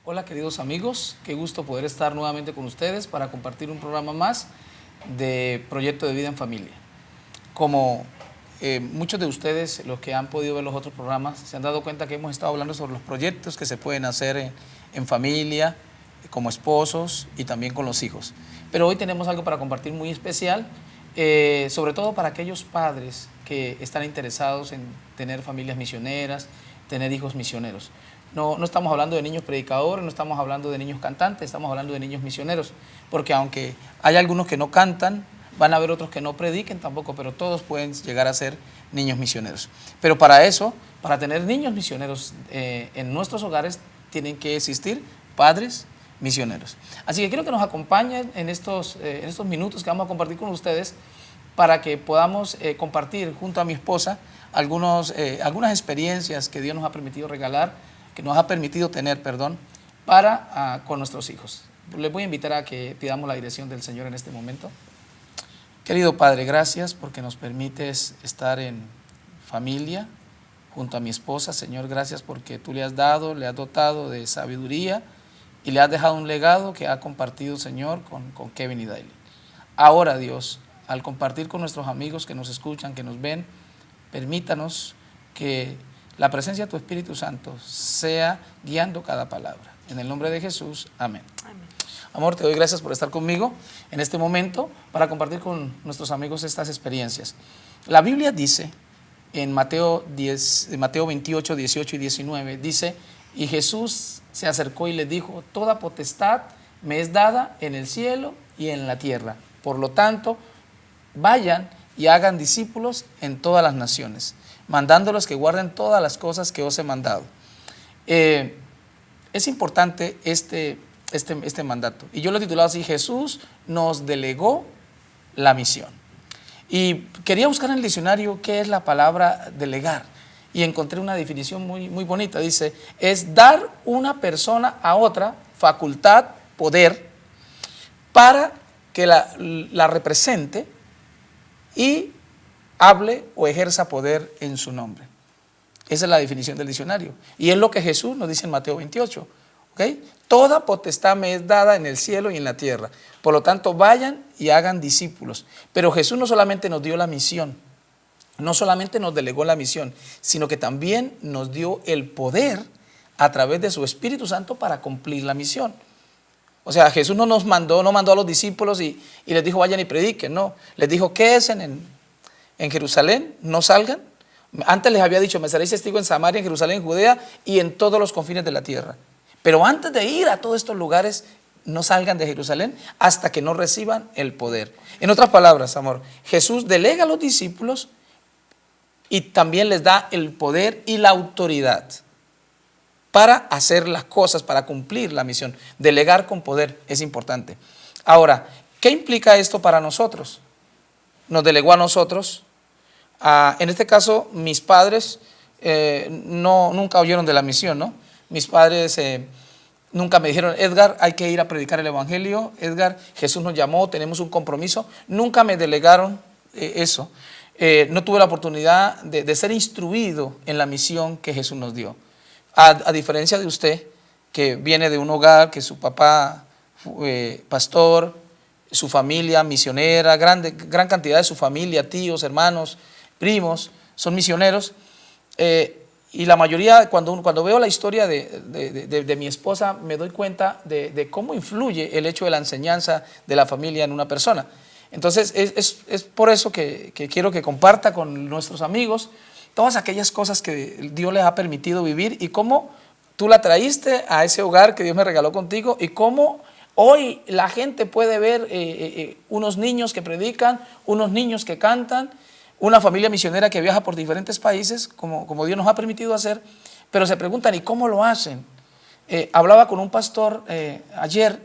Hola queridos amigos, qué gusto poder estar nuevamente con ustedes para compartir un programa más de Proyecto de Vida en Familia. Como muchos de ustedes, los que han podido ver los otros programas, se han dado cuenta que hemos estado hablando sobre los proyectos que se pueden hacer en familia, como esposos y también con los hijos. Pero hoy tenemos algo para compartir muy especial, sobre todo para aquellos padres que están interesados en tener familias misioneras, tener hijos misioneros. No estamos hablando de niños predicadores, no estamos hablando de niños cantantes, estamos hablando de niños misioneros, porque aunque hay algunos que no cantan, van a haber otros que no prediquen tampoco, pero todos pueden llegar a ser niños misioneros. Pero para eso, para tener niños misioneros en nuestros hogares, tienen que existir padres misioneros. Así que quiero que nos acompañen en estos minutos que vamos a compartir con ustedes para que podamos compartir junto a mi esposa algunas experiencias que Dios nos ha permitido regalar, que nos ha permitido tener, con nuestros hijos. Les voy a invitar a que pidamos la dirección del Señor en este momento. Querido Padre, gracias porque nos permites estar en familia junto a mi esposa. Señor, gracias porque tú le has dotado de sabiduría y le has dejado un legado que ha compartido, Señor, con Kevin y Daily. Ahora, Dios, al compartir con nuestros amigos que nos escuchan, que nos ven, permítanos que la presencia de tu Espíritu Santo sea guiando cada palabra. En el nombre de Jesús, amén. Amén. Amor, te doy gracias por estar conmigo en este momento para compartir con nuestros amigos estas experiencias. La Biblia dice en Mateo 28, 18 y 19, dice, y Jesús se acercó y le dijo, toda potestad me es dada en el cielo y en la tierra. Por lo tanto, vayan y hagan discípulos en todas las naciones, mandándolos que guarden todas las cosas que os he mandado. Es importante este mandato. Y yo lo he titulado así, Jesús nos delegó la misión. Y quería buscar en el diccionario qué es la palabra delegar. Y encontré una definición muy, muy bonita. Dice, es dar una persona a otra facultad, poder, para que la represente y hable o ejerza poder en su nombre. Esa es la definición del diccionario. Y es lo que Jesús nos dice en Mateo 28. ¿Okay? Toda potestad me es dada en el cielo y en la tierra. Por lo tanto, vayan y hagan discípulos. Pero Jesús no solamente nos dio la misión, no solamente nos delegó la misión, sino que también nos dio el poder a través de su Espíritu Santo para cumplir la misión. O sea, Jesús no mandó a los discípulos y les dijo vayan y prediquen, no. Les dijo quédense en Jerusalén, no salgan. Antes les había dicho, me seréis testigos en Samaria, en Jerusalén, en Judea y en todos los confines de la tierra. Pero antes de ir a todos estos lugares, no salgan de Jerusalén hasta que no reciban el poder. En otras palabras, amor, Jesús delega a los discípulos y también les da el poder y la autoridad para hacer las cosas, para cumplir la misión. Delegar con poder es importante. Ahora, ¿qué implica esto para nosotros? Nos delegó a nosotros. En este caso, mis padres nunca oyeron de la misión, ¿no? Mis padres nunca me dijeron, Edgar, hay que ir a predicar el Evangelio. Edgar, Jesús nos llamó, tenemos un compromiso. Nunca me delegaron eso. No tuve la oportunidad de ser instruido en la misión que Jesús nos dio. A diferencia de usted, que viene de un hogar, que su papá pastor, su familia misionera, gran cantidad de su familia, tíos, hermanos, primos, son misioneros. Y la mayoría, cuando veo la historia de mi esposa, me doy cuenta de cómo influye el hecho de la enseñanza de la familia en una persona. Entonces, es por eso que quiero que comparta con nuestros amigos todas aquellas cosas que Dios les ha permitido vivir y cómo tú la traíste a ese hogar que Dios me regaló contigo y cómo hoy la gente puede ver unos niños que predican, unos niños que cantan, una familia misionera que viaja por diferentes países, como Dios nos ha permitido hacer, pero se preguntan, ¿y cómo lo hacen? Hablaba con un pastor ayer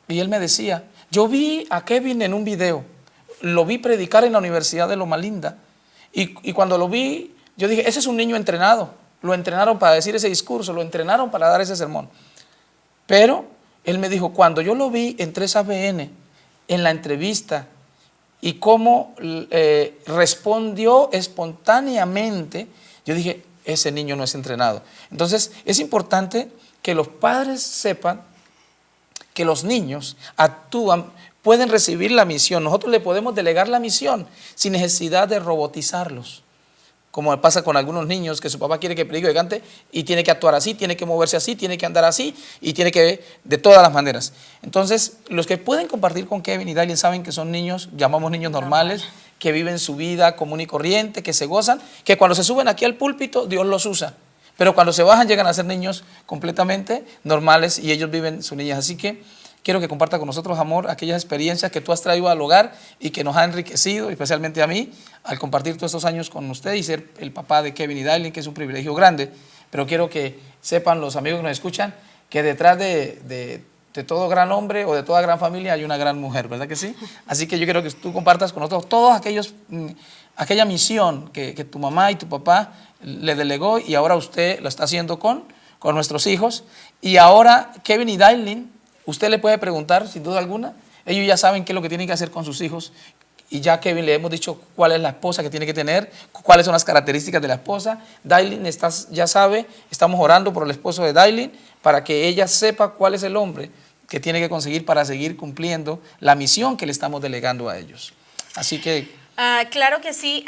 y él me decía, yo vi a Kevin en un video, lo vi predicar en la Universidad de Loma Linda y cuando lo vi, yo dije, ese es un niño entrenado, lo entrenaron para decir ese discurso, lo entrenaron para dar ese sermón. Pero él me dijo, cuando yo lo vi en 3ABN, en la entrevista, y cómo respondió espontáneamente, yo dije, ese niño no es entrenado. Entonces, es importante que los padres sepan que los niños actúan, pueden recibir la misión. Nosotros le podemos delegar la misión sin necesidad de robotizarlos. Como pasa con algunos niños que su papá quiere que predique y cante y tiene que actuar así, tiene que moverse así, tiene que andar así y tiene que de todas las maneras. Entonces, los que pueden compartir con Kevin y Dailin saben que son niños, llamamos niños normales, que viven su vida común y corriente, que se gozan, que cuando se suben aquí al púlpito, Dios los usa. Pero cuando se bajan llegan a ser niños completamente normales y ellos viven su niñez. Así que quiero que comparta con nosotros, amor, aquellas experiencias que tú has traído al hogar y que nos ha enriquecido, especialmente a mí, al compartir todos estos años con usted y ser el papá de Kevin y Dailin, que es un privilegio grande. Pero quiero que sepan los amigos que nos escuchan que detrás de todo gran hombre o de toda gran familia hay una gran mujer, ¿verdad que sí? Así que yo quiero que tú compartas con nosotros todos aquella misión que tu mamá y tu papá le delegó y ahora usted lo está haciendo con nuestros hijos. Y ahora Kevin y Dailin, usted le puede preguntar sin duda alguna, ellos ya saben qué es lo que tienen que hacer con sus hijos y ya Kevin le hemos dicho cuál es la esposa que tiene que tener, cuáles son las características de la esposa. Dailin ya sabe, estamos orando por el esposo de Dailin para que ella sepa cuál es el hombre que tiene que conseguir para seguir cumpliendo la misión que le estamos delegando a ellos. Así que... claro que sí.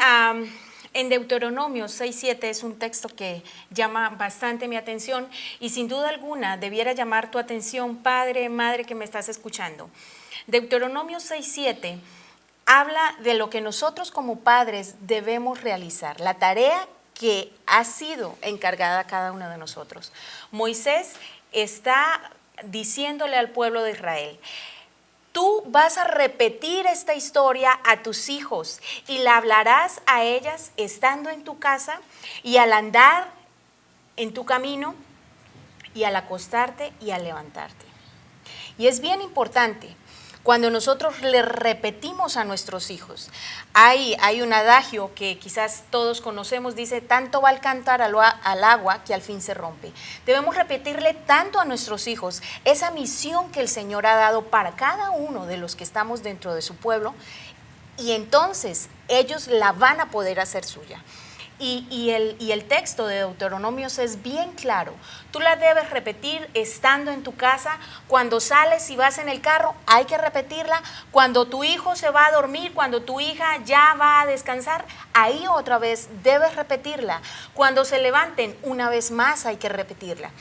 En Deuteronomio 6:7 es un texto que llama bastante mi atención y sin duda alguna debiera llamar tu atención, padre, madre que me estás escuchando. Deuteronomio 6:7 habla de lo que nosotros como padres debemos realizar, la tarea que ha sido encargada a cada uno de nosotros. Moisés está diciéndole al pueblo de Israel: tú vas a repetir esta historia a tus hijos y la hablarás a ellas estando en tu casa y al andar en tu camino y al acostarte y al levantarte. Y es bien importante cuando nosotros le repetimos a nuestros hijos. Hay un adagio que quizás todos conocemos, dice: tanto va el cántaro al agua que al fin se rompe. Debemos repetirle tanto a nuestros hijos esa misión que el Señor ha dado para cada uno de los que estamos dentro de su pueblo, y entonces ellos la van a poder hacer suya. Y el texto de Deuteronomios es bien claro. Tú la debes repetir estando en tu casa, cuando sales y vas en el carro, hay que repetirla, cuando tu hijo se va a dormir, cuando tu hija ya va a descansar, ahí otra vez debes repetirla. Cuando se levanten, una vez más hay que repetirla.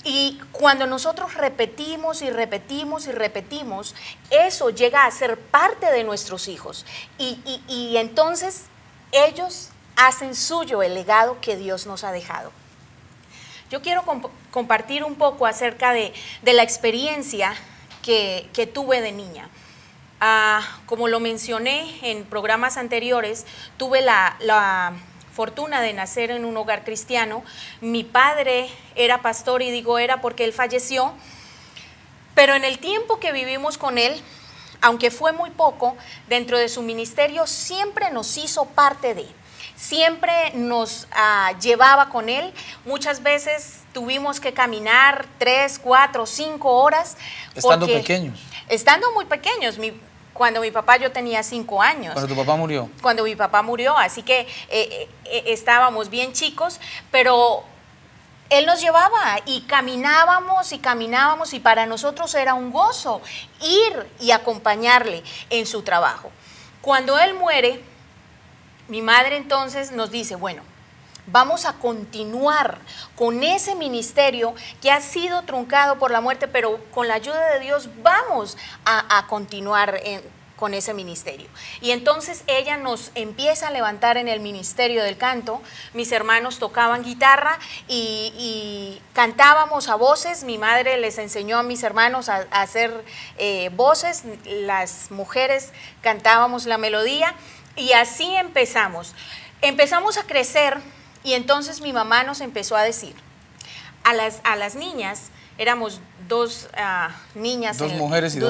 Y cuando nosotros repetimos y repetimos y repetimos, eso llega a ser parte de nuestros hijos. Y entonces ellos hacen suyo el legado que Dios nos ha dejado. Yo quiero compartir un poco acerca de la experiencia que tuve de niña. Como lo mencioné en programas anteriores, tuve la fortuna de nacer en un hogar cristiano. Mi padre era pastor, y digo era porque él falleció, pero en el tiempo que vivimos con él, aunque fue muy poco, dentro de su ministerio siempre nos hizo parte de. Siempre nos llevaba con él. Muchas veces tuvimos que caminar 3, 4, 5 horas. Estando pequeños. Estando muy pequeños. Cuando mi papá, yo tenía 5 años. Cuando tu papá murió. Cuando mi papá murió, así que estábamos bien chicos, pero él nos llevaba y caminábamos y para nosotros era un gozo ir y acompañarle en su trabajo. Cuando él muere, mi madre entonces nos dice: bueno, vamos a continuar con ese ministerio que ha sido truncado por la muerte, pero con la ayuda de Dios vamos a continuar con ese ministerio. Y entonces ella nos empieza a levantar en el ministerio del canto. Mis hermanos tocaban guitarra y cantábamos a voces. Mi madre les enseñó a mis hermanos a hacer voces. Las mujeres cantábamos la melodía. Y así empezamos a crecer, y entonces mi mamá nos empezó a decir a las niñas, éramos dos niñas, dos mujeres y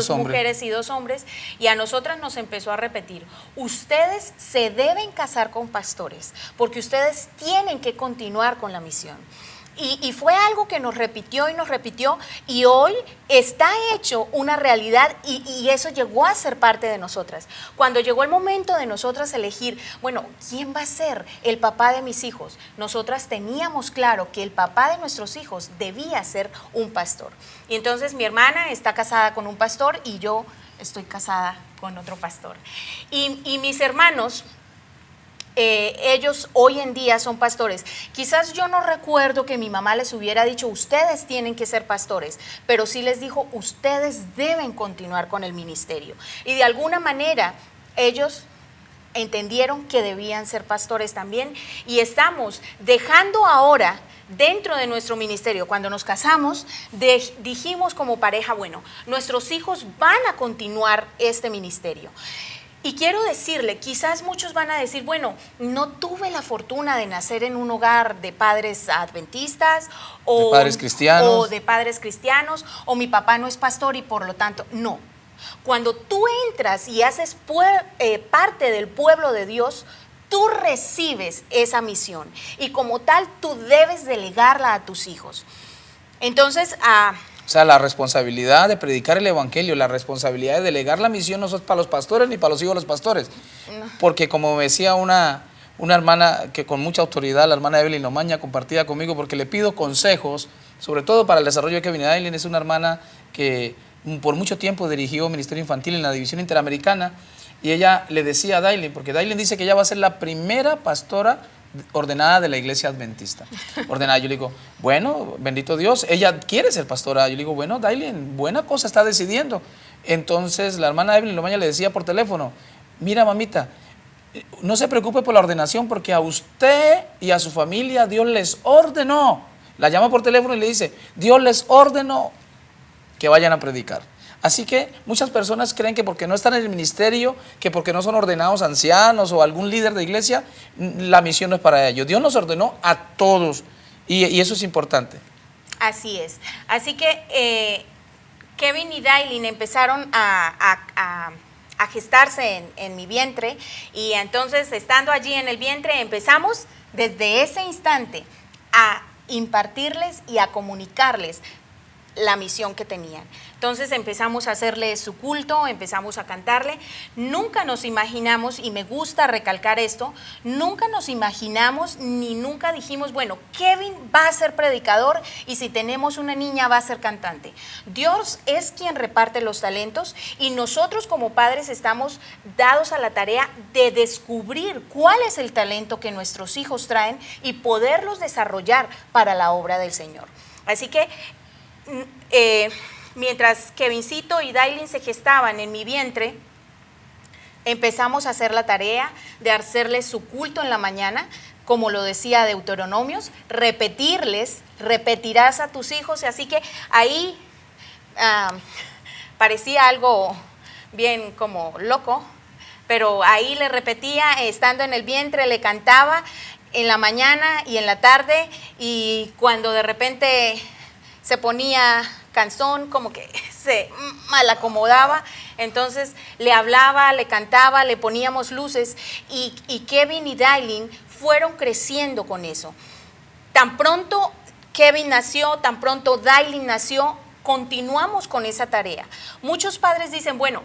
dos hombres, y a nosotras nos empezó a repetir: ustedes se deben casar con pastores, porque ustedes tienen que continuar con la misión. Y fue algo que nos repitió y hoy está hecho una realidad y eso llegó a ser parte de nosotras. Cuando llegó el momento de nosotras elegir, bueno, ¿quién va a ser el papá de mis hijos? Nosotras teníamos claro que el papá de nuestros hijos debía ser un pastor. Y entonces mi hermana está casada con un pastor y yo estoy casada con otro pastor. Y mis hermanos... ellos hoy en día son pastores. Quizás yo no recuerdo que mi mamá les hubiera dicho, ustedes tienen que ser pastores, pero sí les dijo, ustedes deben continuar con el ministerio. Y de alguna manera ellos entendieron que debían ser pastores también y estamos dejando ahora dentro de nuestro ministerio. Cuando nos casamos, dijimos como pareja, bueno, nuestros hijos van a continuar este ministerio. Y quiero decirle, quizás muchos van a decir, bueno, no tuve la fortuna de nacer en un hogar de padres adventistas o de padres cristianos, o mi papá no es pastor y por lo tanto, no. Cuando tú entras y haces parte del pueblo de Dios, tú recibes esa misión y como tal tú debes delegarla a tus hijos. Entonces, o sea, la responsabilidad de predicar el evangelio, la responsabilidad de delegar la misión no es para los pastores ni para los hijos de los pastores. No. Porque como me decía una hermana que con mucha autoridad, la hermana Evelyn Omaña, compartida conmigo, porque le pido consejos, sobre todo para el desarrollo de Kevin y Dailin. Es una hermana que por mucho tiempo dirigió ministerio infantil en la división interamericana y ella le decía a Dailin, porque Dailin dice que ella va a ser la primera pastora ordenada de la iglesia adventista. Ordenada, yo le digo, bueno, bendito Dios, ella quiere ser pastora. Yo le digo, bueno, Dailin, buena cosa está decidiendo. Entonces la hermana Evelyn Lomaña le decía por teléfono, mira mamita, no se preocupe por la ordenación porque a usted y a su familia Dios les ordenó. La llama por teléfono y le dice, Dios les ordenó que vayan a predicar. Así que muchas personas creen que porque no están en el ministerio, que porque no son ordenados ancianos o algún líder de iglesia, la misión no es para ellos. Dios nos ordenó a todos y eso es importante. Así es. Así que Kevin y Dailin empezaron a gestarse en mi vientre y entonces estando allí en el vientre empezamos desde ese instante a impartirles y a comunicarles la misión que tenían. Entonces empezamos a hacerle su culto, empezamos a cantarle. Nunca nos imaginamos, y me gusta recalcar esto, nunca nos imaginamos ni nunca dijimos, bueno, Kevin va a ser predicador y si tenemos una niña va a ser cantante. Dios es quien reparte los talentos y nosotros como padres estamos dados a la tarea de descubrir cuál es el talento que nuestros hijos traen y poderlos desarrollar para la obra del Señor. Así que mientras Kevincito y Dailin se gestaban en mi vientre, empezamos a hacer la tarea de hacerles su culto en la mañana, como lo decía Deuteronomios, repetirás a tus hijos, así que ahí parecía algo bien como loco, pero ahí le repetía, estando en el vientre, le cantaba en la mañana y en la tarde, y cuando de repente se ponía cansón, como que se mal acomodaba, entonces le hablaba, le cantaba, le poníamos luces y Kevin y Dailin fueron creciendo con eso. Tan pronto Kevin nació, tan pronto Dailin nació, continuamos con esa tarea. Muchos padres dicen, bueno,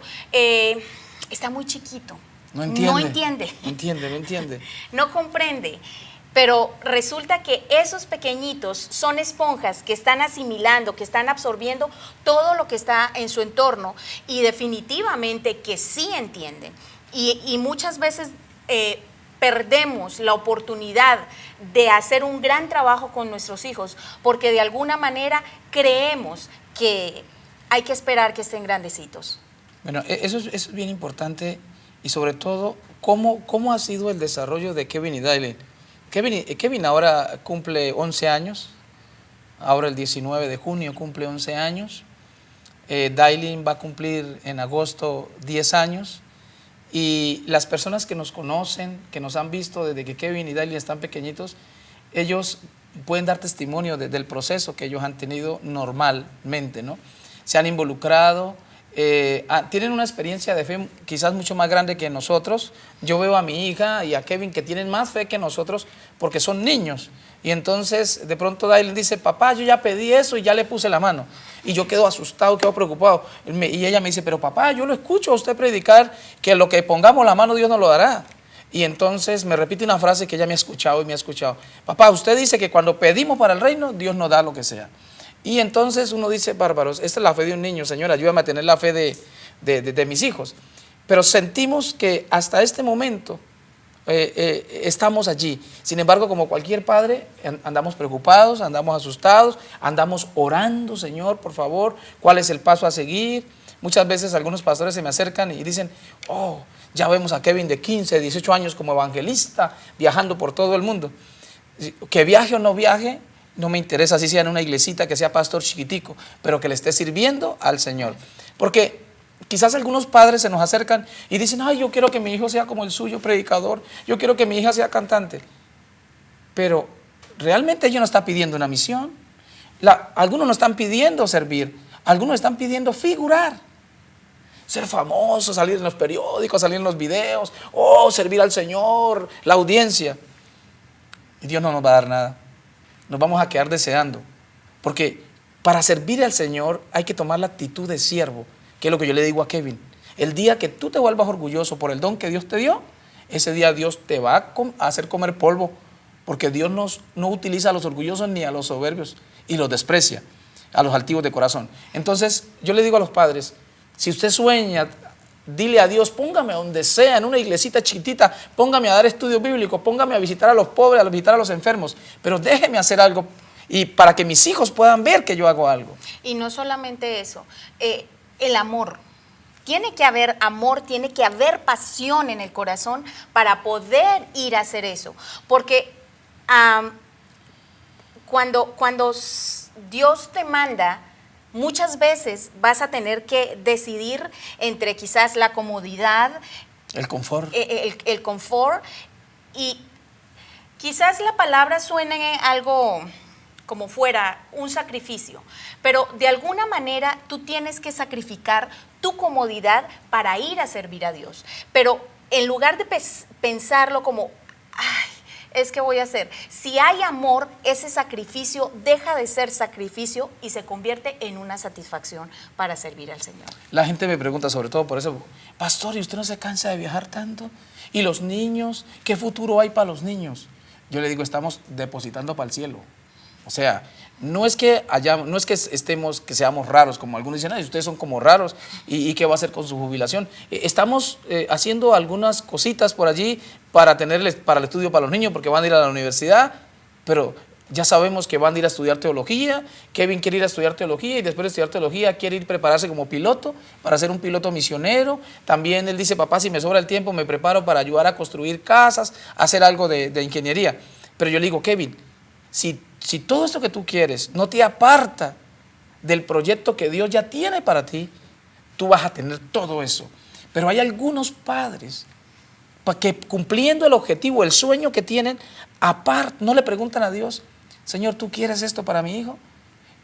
está muy chiquito, no entiende, no comprende. Pero resulta que esos pequeñitos son esponjas que están asimilando, que están absorbiendo todo lo que está en su entorno y definitivamente que sí entienden. Y muchas veces perdemos la oportunidad de hacer un gran trabajo con nuestros hijos porque de alguna manera creemos que hay que esperar que estén grandecitos. Bueno, eso es bien importante y sobre todo, ¿cómo ha sido el desarrollo de Kevin y Dailin? Kevin ahora cumple 11 años, ahora el 19 de junio cumple 11 años, Dailin va a cumplir en agosto 10 años y las personas que nos conocen, que nos han visto desde que Kevin y Dailin están pequeñitos, ellos pueden dar testimonio del proceso que ellos han tenido normalmente, ¿no? Se han involucrado, tienen una experiencia de fe quizás mucho más grande que nosotros. Yo veo a mi hija y a Kevin que tienen más fe que nosotros porque son niños. Y entonces de pronto Dylan dice, papá, yo ya pedí eso y ya le puse la mano. Y yo quedo asustado, quedo preocupado. Y ella me dice, pero papá, yo lo escucho a usted predicar que lo que pongamos la mano Dios nos lo dará. Y entonces me repite una frase que ella me ha escuchado y me ha escuchado. Papá, usted dice que cuando pedimos para el reino, Dios nos da lo que sea. Y entonces uno dice, bárbaros, esta es la fe de un niño, Señor, ayúdame a tener la fe de mis hijos. Pero sentimos que hasta este momento estamos allí. Sin embargo, como cualquier padre, andamos preocupados, andamos asustados, andamos orando, Señor, por favor, ¿cuál es el paso a seguir? Muchas veces algunos pastores se me acercan y dicen, oh, ya vemos a Kevin de 15, 18 años como evangelista, viajando por todo el mundo. Que viaje o no viaje, no me interesa, así sea en una iglesita, que sea pastor chiquitico, pero que le esté sirviendo al Señor. Porque quizás algunos padres se nos acercan y dicen, ay, yo quiero que mi hijo sea como el suyo, predicador, yo quiero que mi hija sea cantante. Pero realmente ellos no están pidiendo una misión. Algunos no están pidiendo servir, algunos están pidiendo figurar. Ser famoso, salir en los periódicos, salir en los videos, servir al Señor, la audiencia. Y Dios no nos va a dar nada. Nos vamos a quedar deseando. Porque para servir al Señor hay que tomar la actitud de siervo, que es lo que yo le digo a Kevin. El día que tú te vuelvas orgulloso por el don que Dios te dio, ese día Dios te va a hacer comer polvo, porque Dios no utiliza a los orgullosos ni a los soberbios y los desprecia, a los altivos de corazón. Entonces yo le digo a los padres, si usted sueña, dile a Dios, póngame donde sea, en una iglesita chiquitita, póngame a dar estudios bíblicos, póngame a visitar a los pobres, a visitar a los enfermos, pero déjeme hacer algo y para que mis hijos puedan ver que yo hago algo. Y no solamente eso, el amor. Tiene que haber amor, tiene que haber pasión en el corazón para poder ir a hacer eso. Porque cuando Dios te manda, muchas veces vas a tener que decidir entre quizás la comodidad, el confort, el confort, y quizás la palabra suene algo como fuera un sacrificio, pero de alguna manera tú tienes que sacrificar tu comodidad para ir a servir a Dios. Pero en lugar de pensarlo como, ay, es que voy a hacer. Si hay amor, ese sacrificio deja de ser sacrificio y se convierte en una satisfacción para servir al Señor. La gente me pregunta sobre todo por eso, pastor, ¿y usted no se cansa de viajar tanto? ¿Y los niños? ¿Qué futuro hay para los niños? Yo le digo, estamos depositando para el cielo. O sea, no es que seamos raros, como algunos dicen, ay, ustedes son como raros, ¿y qué va a hacer con su jubilación? Estamos haciendo algunas cositas por allí para el estudio para los niños, porque van a ir a la universidad, pero ya sabemos que van a ir a estudiar teología. Kevin quiere ir a estudiar teología y después de estudiar teología quiere ir a prepararse como piloto, para ser un piloto misionero. También él dice, papá, si me sobra el tiempo me preparo para ayudar a construir casas, hacer algo de ingeniería. Pero yo le digo, Kevin, si todo esto que tú quieres no te aparta del proyecto que Dios ya tiene para ti, tú vas a tener todo eso. Pero hay algunos padres que cumpliendo el objetivo, el sueño que tienen, aparte, no le preguntan a Dios, Señor, ¿tú quieres esto para mi hijo?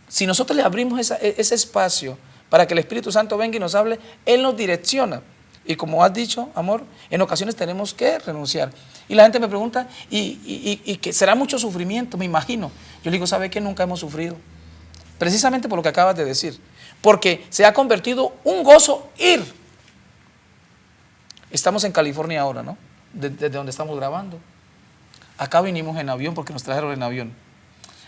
Si nosotros le abrimos ese espacio para que el Espíritu Santo venga y nos hable, Él nos direcciona. Y como has dicho, amor, en ocasiones tenemos que renunciar. Y la gente me pregunta, ¿y que será mucho sufrimiento? Me imagino. Yo le digo, ¿sabe qué? Nunca hemos sufrido. Precisamente por lo que acabas de decir. Porque se ha convertido un gozo ir. Estamos en California ahora, ¿no? Desde donde estamos grabando. Acá vinimos en avión porque nos trajeron en avión.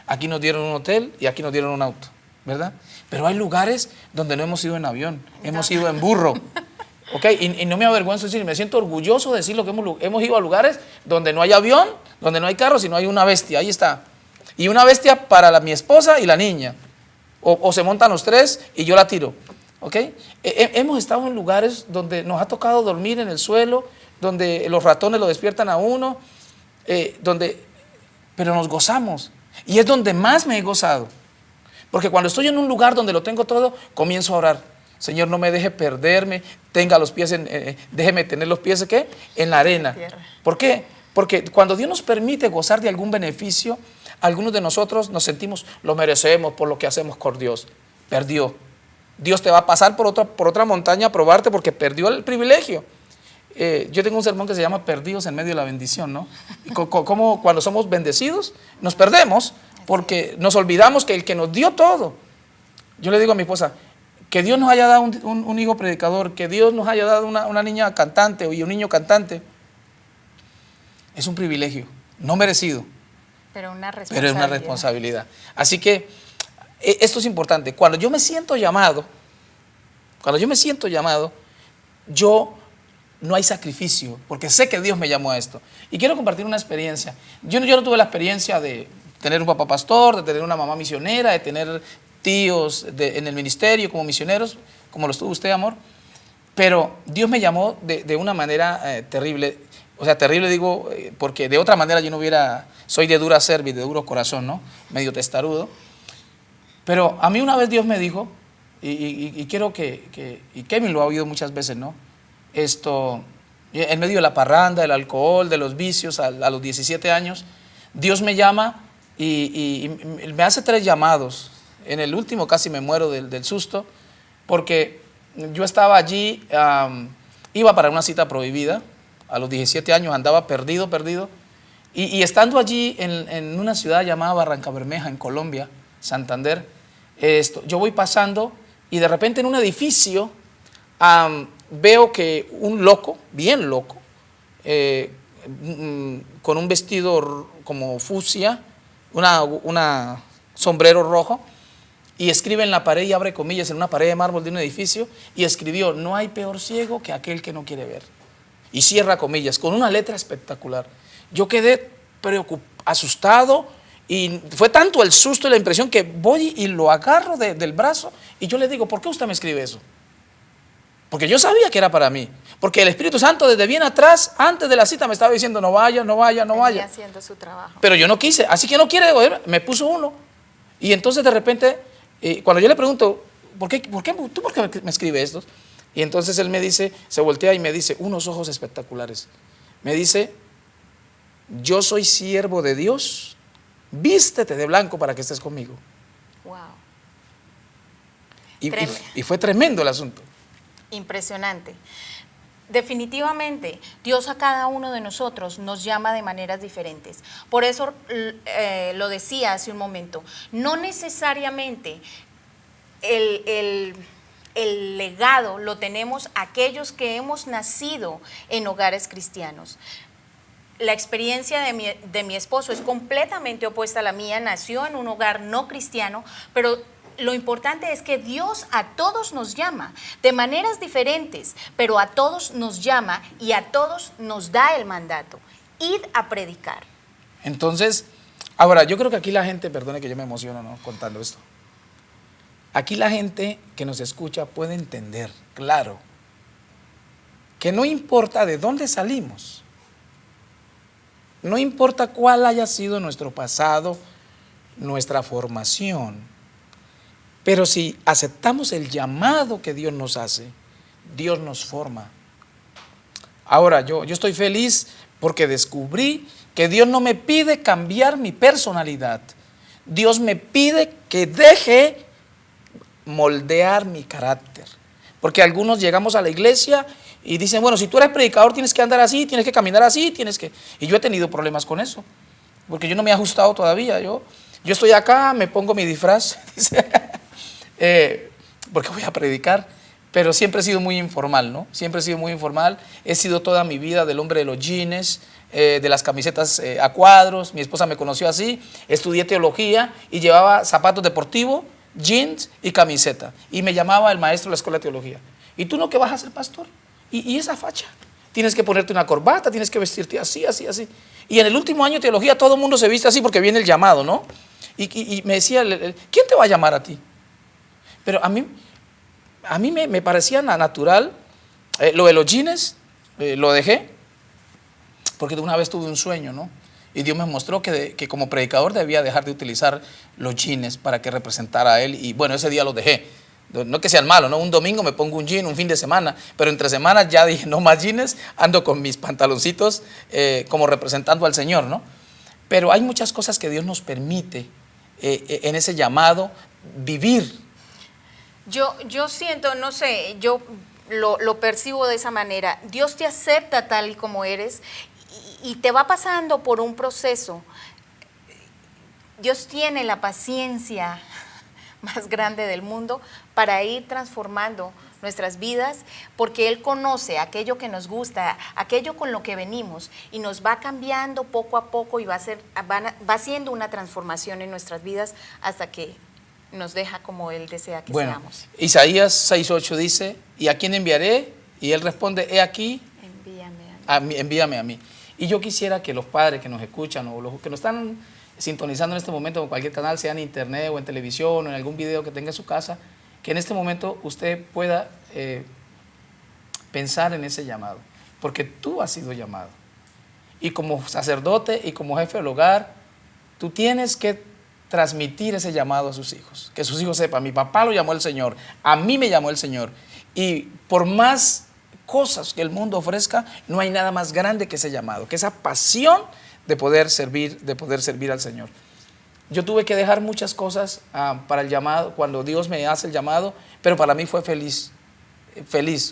Aquí nos dieron un hotel y aquí nos dieron un auto, ¿verdad? Pero hay lugares donde no hemos ido en avión, hemos ido en burro. ¿Okay? Y no me avergüenzo decir, me siento orgulloso de decir lo que hemos ido a lugares donde no hay avión, donde no hay carro, sino hay una bestia, ahí está. Y una bestia para mi esposa y la niña. O se montan los tres y yo la tiro. ¿Okay? Hemos estado en lugares donde nos ha tocado dormir en el suelo, donde los ratones lo despiertan a uno, pero nos gozamos. Y es donde más me he gozado. Porque cuando estoy en un lugar donde lo tengo todo, comienzo a orar. Señor, no me deje perderme, déjeme tener los pies ¿qué? En la arena. ¿Por qué? Porque cuando Dios nos permite gozar de algún beneficio, algunos de nosotros nos sentimos, lo merecemos por lo que hacemos con Dios. Perdió. Dios te va a pasar por otra montaña a probarte porque perdió el privilegio. yo tengo un sermón que se llama Perdidos en medio de la bendición, ¿no? Y como cuando somos bendecidos nos perdemos porque nos olvidamos que el que nos dio todo. Yo le digo a mi esposa, que Dios nos haya dado un hijo predicador, que Dios nos haya dado una niña cantante y un niño cantante, es un privilegio, no merecido, pero es una responsabilidad. Así que esto es importante. Cuando yo me siento llamado, yo no hay sacrificio, porque sé que Dios me llamó a esto. Y quiero compartir una experiencia. Yo no tuve la experiencia de tener un papá pastor, de tener una mamá misionera, de tener tíos en el ministerio como misioneros, como los tuvo usted, amor. Pero Dios me llamó de una manera terrible. O sea, terrible digo, porque de otra manera yo no hubiera, soy de dura cerviz, de duro corazón, ¿no? Medio testarudo. Pero a mí una vez Dios me dijo, y quiero y Kevin lo ha oído muchas veces, ¿no? Esto, en medio de la parranda, del alcohol, de los vicios, a los 17 años, Dios me llama y me hace 3 llamados. En el último casi me muero del susto, porque yo estaba allí, iba para una cita prohibida, a los 17 años andaba perdido, y estando allí en una ciudad llamada Barrancabermeja, en Colombia, Santander, yo voy pasando y de repente en un edificio veo que un loco, bien loco, con un vestido como fucsia, una sombrero rojo, y escribe en la pared y abre comillas en una pared de mármol de un edificio y escribió: no hay peor ciego que aquel que no quiere ver. Y cierra comillas con una letra espectacular. Yo quedé asustado y fue tanto el susto y la impresión que voy y lo agarro del brazo y yo le digo: ¿por qué usted me escribe eso? Porque yo sabía que era para mí. Porque el Espíritu Santo desde bien atrás, antes de la cita, me estaba diciendo: no vaya. Venía haciendo su trabajo. Pero yo no quise, así que no quiere, me puso uno. Y entonces de repente, cuando yo le pregunto: ¿Por qué me escribe esto? Y entonces él me dice, se voltea y me dice, unos ojos espectaculares. Me dice: yo soy siervo de Dios, vístete de blanco para que estés conmigo. Wow. Y fue tremendo el asunto. Impresionante. Definitivamente, Dios a cada uno de nosotros nos llama de maneras diferentes. Por eso lo decía hace un momento, no necesariamente el legado lo tenemos aquellos que hemos nacido en hogares cristianos. La experiencia de mi esposo es completamente opuesta a la mía, nació en un hogar no cristiano, pero lo importante es que Dios a todos nos llama de maneras diferentes, pero a todos nos llama y a todos nos da el mandato: id a predicar. Entonces, ahora yo creo que aquí la gente, perdone que yo me emociono, ¿no?, contando esto. Aquí la gente que nos escucha puede entender, claro, que no importa de dónde salimos, no importa cuál haya sido nuestro pasado, nuestra formación, pero si aceptamos el llamado que Dios nos hace, Dios nos forma. Ahora, yo estoy feliz porque descubrí que Dios no me pide cambiar mi personalidad. Dios me pide que deje moldear mi carácter. Porque algunos llegamos a la iglesia y dicen: bueno, si tú eres predicador tienes que andar así, tienes que caminar así, Y yo he tenido problemas con eso, porque yo no me he ajustado todavía. Yo estoy acá, me pongo mi disfraz, porque voy a predicar, pero siempre he sido muy informal, ¿no? Siempre he sido muy informal. He sido toda mi vida del hombre de los jeans, de las camisetas a cuadros. Mi esposa me conoció así. Estudié teología y llevaba zapatos deportivos, jeans y camiseta. Y me llamaba el maestro de la escuela de teología: ¿y tú no que vas a ser pastor? ¿Y esa facha? Tienes que ponerte una corbata, tienes que vestirte así. Y en el último año de teología todo el mundo se viste así porque viene el llamado, ¿no? Y me decía: ¿quién te va a llamar a ti? Pero a mí me parecía natural. Lo de los jeans lo dejé porque de una vez tuve un sueño, ¿no? Y Dios me mostró que como predicador debía dejar de utilizar los jeans para que representara a Él. Y bueno, ese día los dejé. No que sean malos, ¿no? Un domingo me pongo un jean, un fin de semana, pero entre semanas ya dije: no más jeans, ando con mis pantaloncitos como representando al Señor, ¿no? Pero hay muchas cosas que Dios nos permite en ese llamado vivir. Yo siento, no sé, yo lo percibo de esa manera. Dios te acepta tal y como eres y te va pasando por un proceso. Dios tiene la paciencia más grande del mundo para ir transformando nuestras vidas, porque Él conoce aquello que nos gusta, aquello con lo que venimos, y nos va cambiando poco a poco y va haciendo una transformación en nuestras vidas hasta que nos deja como Él desea que seamos. Isaías 6:8 dice, ¿y a quién enviaré? Y Él responde, he aquí, envíame a mí. Y yo quisiera que los padres que nos escuchan o los que nos están sintonizando en este momento en cualquier canal, sea en internet o en televisión o en algún video que tenga en su casa, que en este momento usted pueda pensar en ese llamado, porque tú has sido llamado. Y como sacerdote y como jefe del hogar, tú tienes que transmitir ese llamado a sus hijos, que sus hijos sepan, mi papá lo llamó el Señor, a mí me llamó el Señor, y por más cosas que el mundo ofrezca, no hay nada más grande que ese llamado, que esa pasión de poder servir al Señor. Yo tuve que dejar muchas cosas para el llamado, cuando Dios me hace el llamado, pero para mí fue feliz.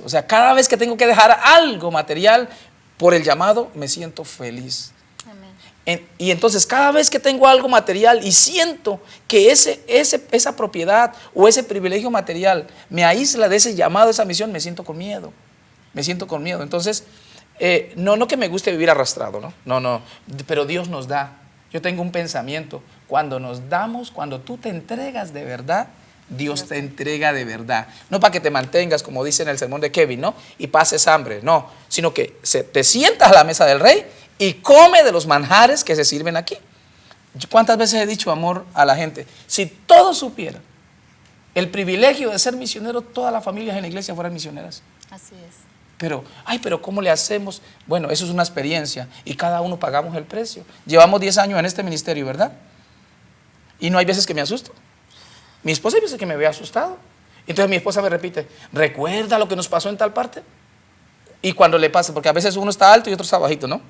O sea, cada vez que tengo que dejar algo material por el llamado, me siento feliz. Amén. Y entonces cada vez que tengo algo material y siento que esa propiedad o ese privilegio material me aísla de ese llamado, esa misión, me siento con miedo. Entonces, no que me guste vivir arrastrado, no, pero Dios nos da. Yo tengo un pensamiento, cuando tú te entregas de verdad, Dios te entrega de verdad. No para que te mantengas, como dice en el sermón de Kevin, ¿no? Y pases hambre, no, sino que te sientas a la mesa del rey y come de los manjares que se sirven aquí. ¿Cuántas veces he dicho, amor, a la gente? Si todos supieran el privilegio de ser misionero, todas las familias en la iglesia fueran misioneras. Así es. Pero ¿cómo le hacemos? Bueno, eso es una experiencia y cada uno pagamos el precio. Llevamos 10 años en este ministerio, ¿verdad? Y no hay veces que me asusto. Mi esposa hay veces que me ve asustado. Entonces mi esposa me repite, ¿recuerda lo que nos pasó en tal parte? Y cuando le pasa, porque a veces uno está alto y otro está bajito, ¿no?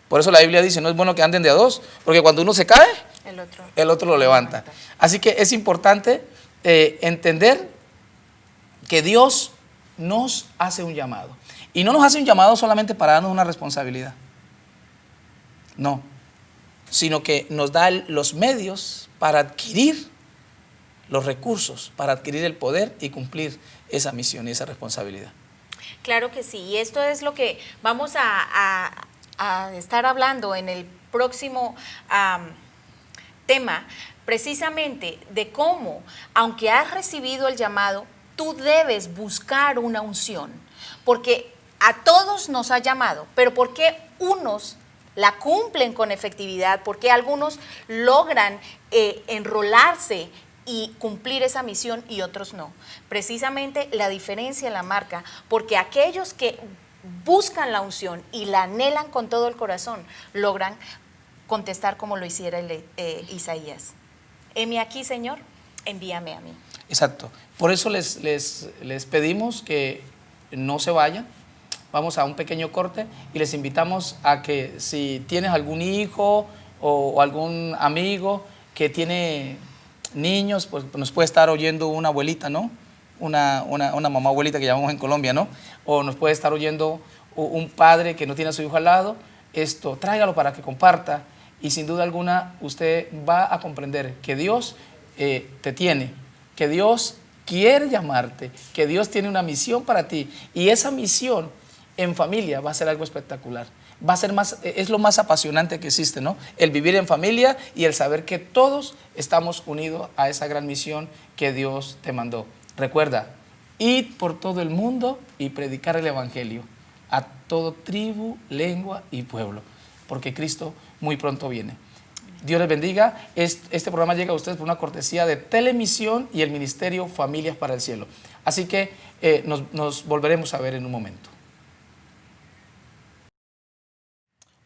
Por eso la Biblia dice, no es bueno que anden de a dos, porque cuando uno se cae, el otro lo levanta. Así que es importante entender que Dios nos hace un llamado. Y no nos hace un llamado solamente para darnos una responsabilidad. No. Sino que nos da los medios para adquirir los recursos, para adquirir el poder y cumplir esa misión y esa responsabilidad. Claro que sí. Y esto es lo que vamos a estar hablando en el próximo tema, precisamente de cómo, aunque has recibido el llamado, tú debes buscar una unción, porque a todos nos ha llamado, pero ¿por qué unos la cumplen con efectividad? ¿Por qué algunos logran enrolarse y cumplir esa misión y otros no? Precisamente la diferencia la marca, porque aquellos que buscan la unción y la anhelan con todo el corazón, logran contestar como lo hiciera Isaías. Heme aquí, Señor, envíame a mí. Exacto. Por eso les pedimos que no se vayan. Vamos a un pequeño corte y les invitamos a que si tienes algún hijo o algún amigo que tiene niños, pues nos puede estar oyendo una abuelita, ¿no? Una mamá abuelita que llamamos en Colombia, ¿no? O nos puede estar oyendo un padre que no tiene a su hijo al lado. Tráigalo para que comparta y sin duda alguna usted va a comprender que Dios te tiene, que Dios quiere llamarte, que Dios tiene una misión para ti y esa misión en familia va a ser algo espectacular. Es lo más apasionante que existe, ¿no? El vivir en familia y el saber que todos estamos unidos a esa gran misión que Dios te mandó. Recuerda, id por todo el mundo y predicar el evangelio a todo tribu, lengua y pueblo, porque Cristo muy pronto viene. Dios les bendiga. Este programa llega a ustedes por una cortesía de Telemisión y el Ministerio Familias para el Cielo. Así que nos volveremos a ver en un momento.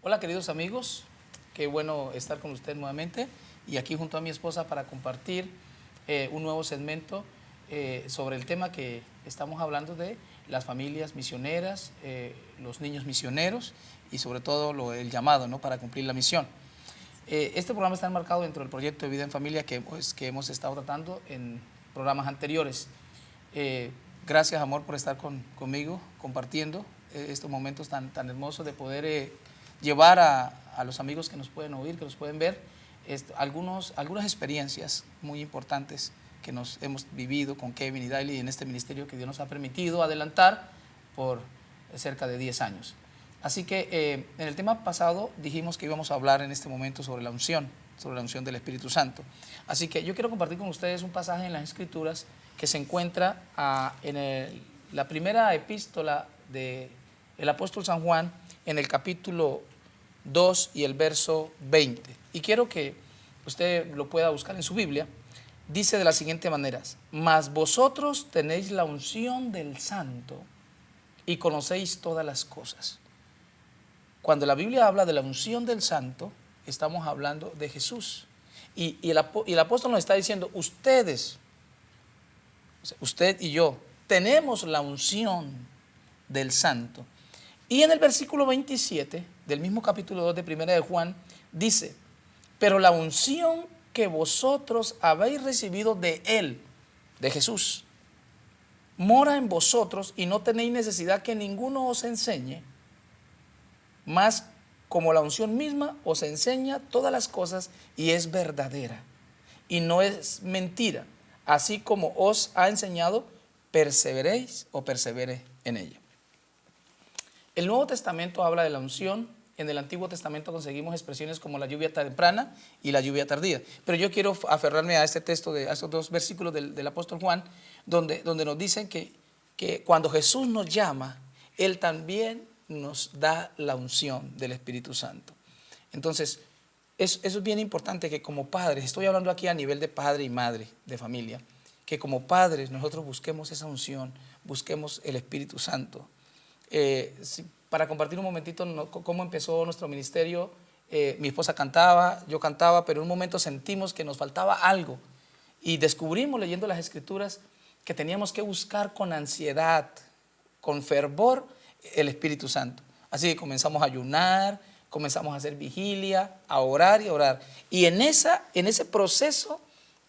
Hola queridos amigos, qué bueno estar con ustedes nuevamente y aquí junto a mi esposa para compartir un nuevo segmento sobre el tema que estamos hablando de las familias misioneras, los niños misioneros y sobre todo el llamado, ¿no?, para cumplir la misión. Este programa está enmarcado dentro del proyecto de Vida en Familia que hemos estado tratando en programas anteriores. Gracias, amor, por estar conmigo, compartiendo estos momentos tan hermosos de poder llevar a los amigos que nos pueden oír, que nos pueden ver, algunas experiencias muy importantes que nos hemos vivido con Kevin y Daily en este ministerio que Dios nos ha permitido adelantar por cerca de 10 años. Así que en el tema pasado dijimos que íbamos a hablar en este momento sobre la unción del Espíritu Santo. Así que yo quiero compartir con ustedes un pasaje en las Escrituras que se encuentra la primera epístola del apóstol San Juan, en el capítulo 2 y el verso 20. Y quiero que usted lo pueda buscar en su Biblia. Dice de la siguiente manera: mas vosotros tenéis la unción del Santo y conocéis todas las cosas. Cuando la Biblia habla de la unción del Santo, estamos hablando de Jesús. Y el apóstol nos está diciendo, ustedes, usted y yo, tenemos la unción del Santo. Y en el versículo 27 del mismo capítulo 2 de Primera de Juan, dice, pero la unción que vosotros habéis recibido de Él, de Jesús, mora en vosotros y no tenéis necesidad que ninguno os enseñe, más como la unción misma os enseña todas las cosas y es verdadera y no es mentira, así como os ha enseñado, perseveréis o persevere en ella. El Nuevo Testamento habla de la unción. En el Antiguo Testamento conseguimos expresiones como la lluvia temprana y la lluvia tardía. Pero yo quiero aferrarme a este texto, a estos dos versículos del apóstol Juan, donde nos dicen que cuando Jesús nos llama, Él también nos da la unción del Espíritu Santo. Entonces, eso es bien importante, que como padres, estoy hablando aquí a nivel de padre y madre de familia, que como padres nosotros busquemos esa unción, busquemos el Espíritu Santo. Para compartir un momentito cómo empezó nuestro ministerio, mi esposa cantaba, yo cantaba, pero en un momento sentimos que nos faltaba algo y descubrimos leyendo las Escrituras que teníamos que buscar con ansiedad, con fervor, el Espíritu Santo. Así que comenzamos a ayunar, comenzamos a hacer vigilia, a orar y a orar. Y en ese proceso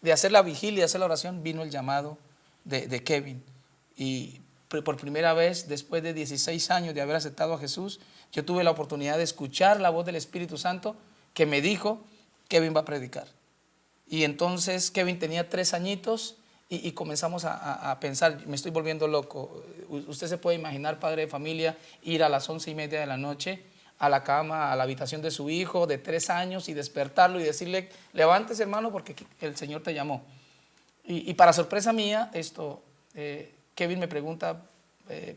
de hacer la vigilia, de hacer la oración, vino el llamado de Kevin. Y por primera vez, después de 16 años de haber aceptado a Jesús, yo tuve la oportunidad de escuchar la voz del Espíritu Santo que me dijo, Kevin va a predicar. Y entonces Kevin tenía 3 añitos y comenzamos a pensar, me estoy volviendo loco. Usted se puede imaginar, padre de familia, ir a las 11:30 de la noche a la cama, a la habitación de su hijo de 3 años y despertarlo y decirle, levántese, hermano, porque el Señor te llamó. Y para sorpresa mía, Kevin me pregunta,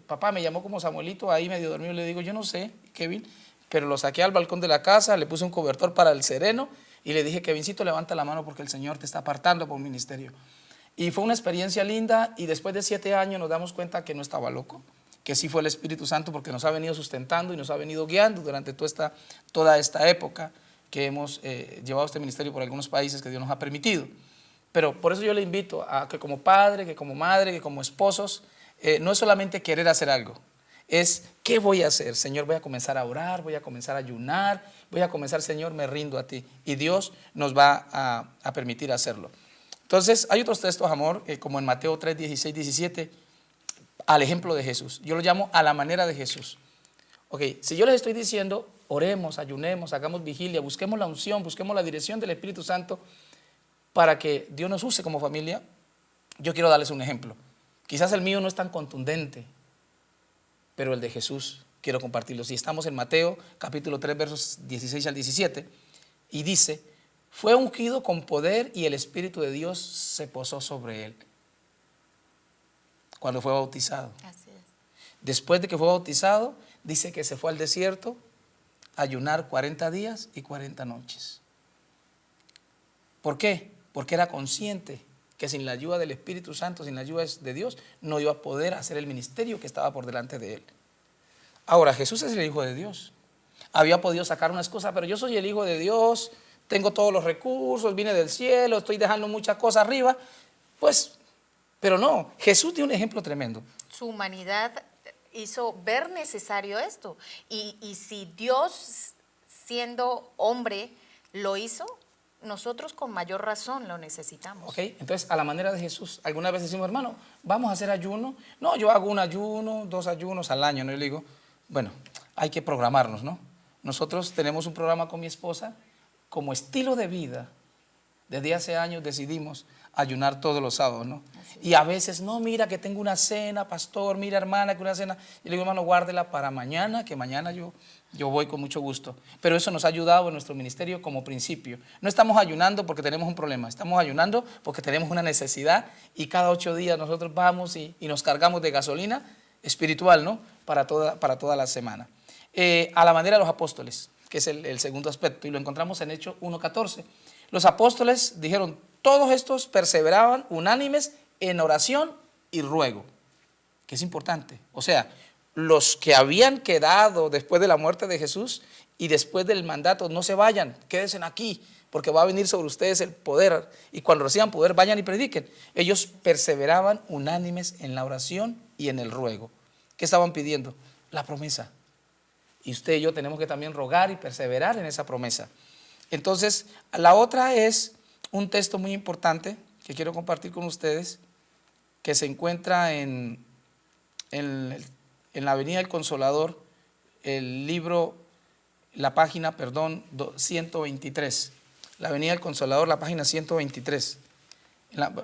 papá, me llamó como Samuelito, ahí medio dormido. Le digo, yo no sé, Kevin, pero lo saqué al balcón de la casa, le puse un cobertor para el sereno y le dije, Kevincito, levanta la mano porque el Señor te está apartando por un ministerio. Y fue una experiencia linda, y después de 7 años nos damos cuenta que no estaba loco, que sí fue el Espíritu Santo, porque nos ha venido sustentando y nos ha venido guiando durante toda esta época que hemos llevado este ministerio por algunos países que Dios nos ha permitido. Pero por eso yo le invito a que como padre, que como madre, que como esposos, no es solamente querer hacer algo, es ¿qué voy a hacer? Señor, voy a comenzar a orar, voy a comenzar a ayunar, voy a comenzar, Señor, me rindo a ti. Y Dios nos va a permitir hacerlo. Entonces, hay otros textos, amor, como en Mateo 3, 16, 17, al ejemplo de Jesús. Yo lo llamo a la manera de Jesús. Ok, si yo les estoy diciendo, oremos, ayunemos, hagamos vigilia, busquemos la unción, busquemos la dirección del Espíritu Santo para que Dios nos use como familia, yo quiero darles un ejemplo. Quizás el mío no es tan contundente, pero el de Jesús quiero compartirlo. Si estamos en Mateo, capítulo 3, versos 16 al 17, y dice, fue ungido con poder y el Espíritu de Dios se posó sobre él cuando fue bautizado. Así es. Después de que fue bautizado, dice que se fue al desierto a ayunar 40 días y 40 noches. ¿Por qué? Porque era consciente que sin la ayuda del Espíritu Santo, sin la ayuda de Dios, no iba a poder hacer el ministerio que estaba por delante de él. Ahora, Jesús es el Hijo de Dios. Había podido sacar una excusa, pero yo soy el Hijo de Dios, tengo todos los recursos, vine del cielo, estoy dejando muchas cosas arriba. Pues, pero no, Jesús dio un ejemplo tremendo. Su humanidad hizo ver necesario esto. Y si Dios, siendo hombre, lo hizo, nosotros con mayor razón lo necesitamos. ¿Ok? Entonces, a la manera de Jesús, algunas veces decimos, hermano, vamos a hacer ayuno. No, yo hago un ayuno, 2 ayunos al año, ¿no? Yo le digo, bueno, hay que programarnos, ¿no? Nosotros tenemos un programa con mi esposa, como estilo de vida. Desde hace años decidimos ayunar todos los sábados, ¿no? Y a veces, no, mira que tengo una cena, pastor, mira hermana, que una cena. Y le digo, hermano, guárdela para mañana, que mañana yo voy con mucho gusto. Pero eso nos ha ayudado en nuestro ministerio como principio. No estamos ayunando porque tenemos un problema, estamos ayunando porque tenemos una necesidad y cada 8 días nosotros vamos y nos cargamos de gasolina espiritual, ¿no? Para toda la semana. A la manera de los apóstoles, que es el segundo aspecto, y lo encontramos en Hechos 1:14. Los apóstoles dijeron, todos estos perseveraban unánimes en oración y ruego, que es importante. O sea, los que habían quedado después de la muerte de Jesús y después del mandato, no se vayan, quédense aquí, porque va a venir sobre ustedes el poder, y cuando reciban poder, vayan y prediquen. Ellos perseveraban unánimes en la oración y en el ruego. ¿Qué estaban pidiendo? La promesa. Y usted y yo tenemos que también rogar y perseverar en esa promesa. Entonces, la otra es un texto muy importante que quiero compartir con ustedes, que se encuentra en la Avenida del Consolador, el libro, la página, 123. La Avenida del Consolador, la página 123.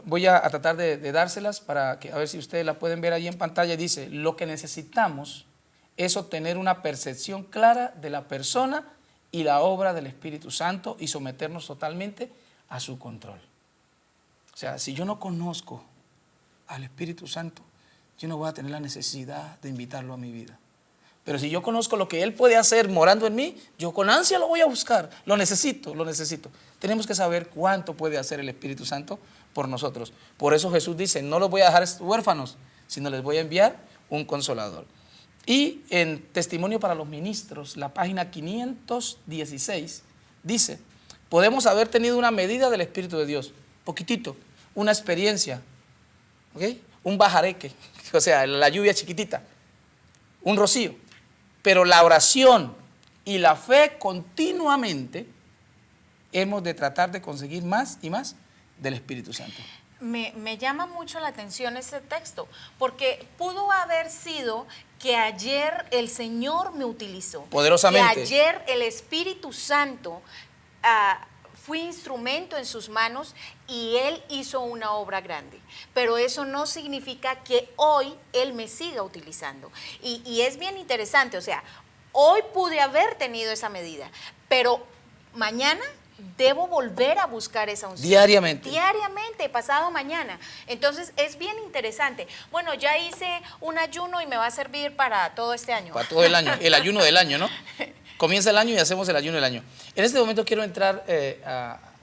Voy a tratar de dárselas para que, a ver si ustedes la pueden ver ahí en pantalla. Dice, lo que necesitamos es obtener una percepción clara de la persona y la obra del Espíritu Santo y someternos totalmente a su control. O sea, si yo no conozco al Espíritu Santo, yo no voy a tener la necesidad de invitarlo a mi vida. Pero si yo conozco lo que Él puede hacer morando en mí, yo con ansia lo voy a buscar. Lo necesito, lo necesito. Tenemos que saber cuánto puede hacer el Espíritu Santo por nosotros. Por eso Jesús dice, no los voy a dejar huérfanos, sino les voy a enviar un consolador. Y en Testimonio para los Ministros, la página 516, dice, podemos haber tenido una medida del Espíritu de Dios, poquitito, una experiencia, ¿okay? Un bajareque, o sea, la lluvia chiquitita, un rocío. Pero la oración y la fe continuamente hemos de tratar de conseguir más y más del Espíritu Santo. Me llama mucho la atención ese texto, porque pudo haber sido que ayer el Señor me utilizó. Poderosamente. Que ayer el Espíritu Santo fui instrumento en sus manos y Él hizo una obra grande. Pero eso no significa que hoy Él me siga utilizando. Y es bien interesante, o sea, hoy pude haber tenido esa medida, pero mañana debo volver a buscar esa unción. Diariamente. Diariamente, pasado mañana. Entonces, es bien interesante. Bueno, ya hice un ayuno y me va a servir para todo este año. Para todo el año, el ayuno del año, ¿no? Comienza el año y hacemos el ayuno del año. En este momento quiero entrar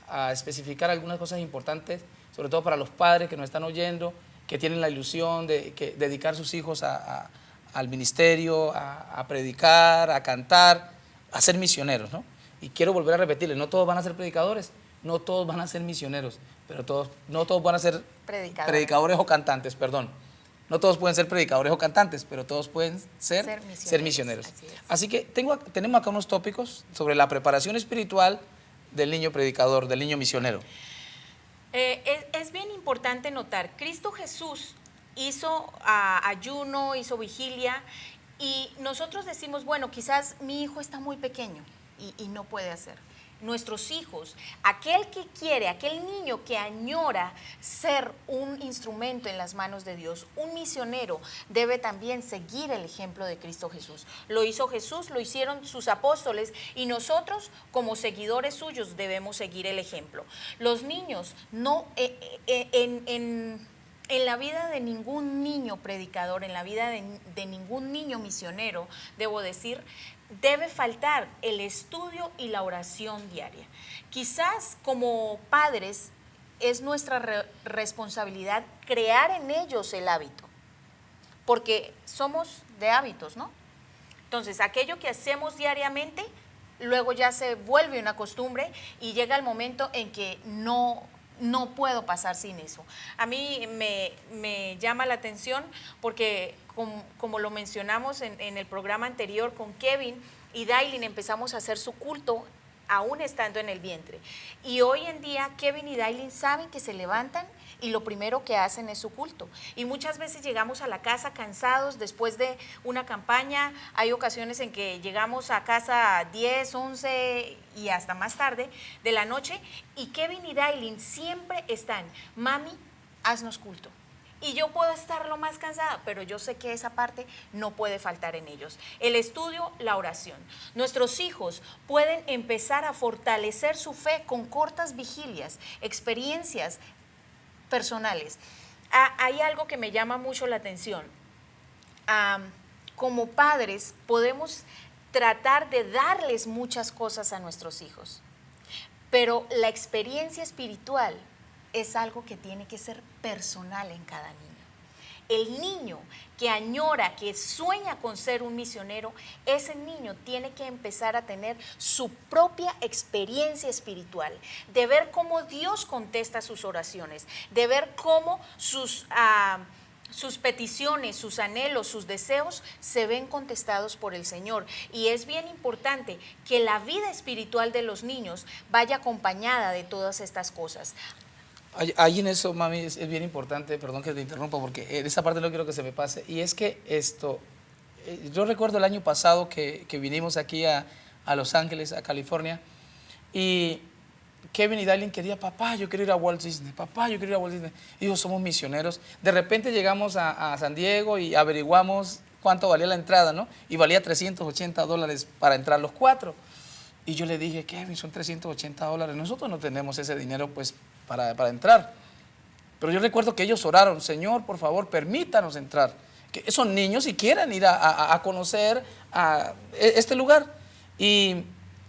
a especificar algunas cosas importantes, sobre todo para los padres que nos están oyendo, que tienen la ilusión de dedicar sus hijos al ministerio, a predicar, a cantar, a ser misioneros, ¿no? Y quiero volver a repetirles, no todos van a ser predicadores, no todos van a ser misioneros, pero no todos van a ser predicadores o cantantes, perdón. No todos pueden ser predicadores o cantantes, pero todos pueden ser misioneros. Así que tenemos acá unos tópicos sobre la preparación espiritual del niño predicador, del niño misionero. Es bien importante notar, Cristo Jesús hizo ayuno, hizo vigilia, y nosotros decimos, bueno, quizás mi hijo está muy pequeño y no puede hacer. Nuestros hijos, aquel que quiere, aquel niño que añora ser un instrumento en las manos de Dios, un misionero, debe también seguir el ejemplo de Cristo Jesús. Lo hizo Jesús, lo hicieron sus apóstoles, y nosotros como seguidores suyos debemos seguir el ejemplo. Los niños, en la vida de ningún niño predicador, en la vida de ningún niño misionero, debo decir, debe faltar el estudio y la oración diaria. Quizás como padres es nuestra responsabilidad crear en ellos el hábito, porque somos de hábitos, ¿no? Entonces, aquello que hacemos diariamente, luego ya se vuelve una costumbre y llega el momento en que no puedo pasar sin eso. A mí me llama la atención porque, como lo mencionamos en el programa anterior con Kevin y Dailin, empezamos a hacer su culto aún estando en el vientre. Y hoy en día Kevin y Dailin saben que se levantan y lo primero que hacen es su culto. Y muchas veces llegamos a la casa cansados después de una campaña. Hay ocasiones en que llegamos a casa a 10, 11 y hasta más tarde de la noche, y Kevin y Dailin siempre están: mami, haznos culto. Y yo puedo estar lo más cansada, pero yo sé que esa parte no puede faltar en ellos. El estudio, la oración. Nuestros hijos pueden empezar a fortalecer su fe con cortas vigilias, experiencias personales. Hay algo que me llama mucho la atención. Como padres podemos tratar de darles muchas cosas a nuestros hijos, pero la experiencia espiritual es algo que tiene que ser personal en cada niño. El niño que añora, que sueña con ser un misionero, ese niño tiene que empezar a tener su propia experiencia espiritual, de ver cómo Dios contesta sus oraciones, de ver cómo sus peticiones, sus anhelos, sus deseos se ven contestados por el Señor. Y es bien importante que la vida espiritual de los niños vaya acompañada de todas estas cosas. Ahí en eso, mami, es bien importante, perdón que te interrumpa, porque en esa parte no quiero que se me pase, y es que yo recuerdo el año pasado que vinimos aquí a Los Ángeles, a California, y Kevin y Dailin querían: papá, yo quiero ir a Walt Disney, papá, yo quiero ir a Walt Disney. Y digo, somos misioneros. De repente llegamos a San Diego y averiguamos cuánto valía la entrada, ¿no? Y valía $380 para entrar los 4. Y yo le dije: Kevin, son $380, nosotros no tenemos ese dinero pues para entrar. Pero yo recuerdo que ellos oraron: Señor, por favor, permítanos entrar. Que son niños y quieren ir a conocer a este lugar. Y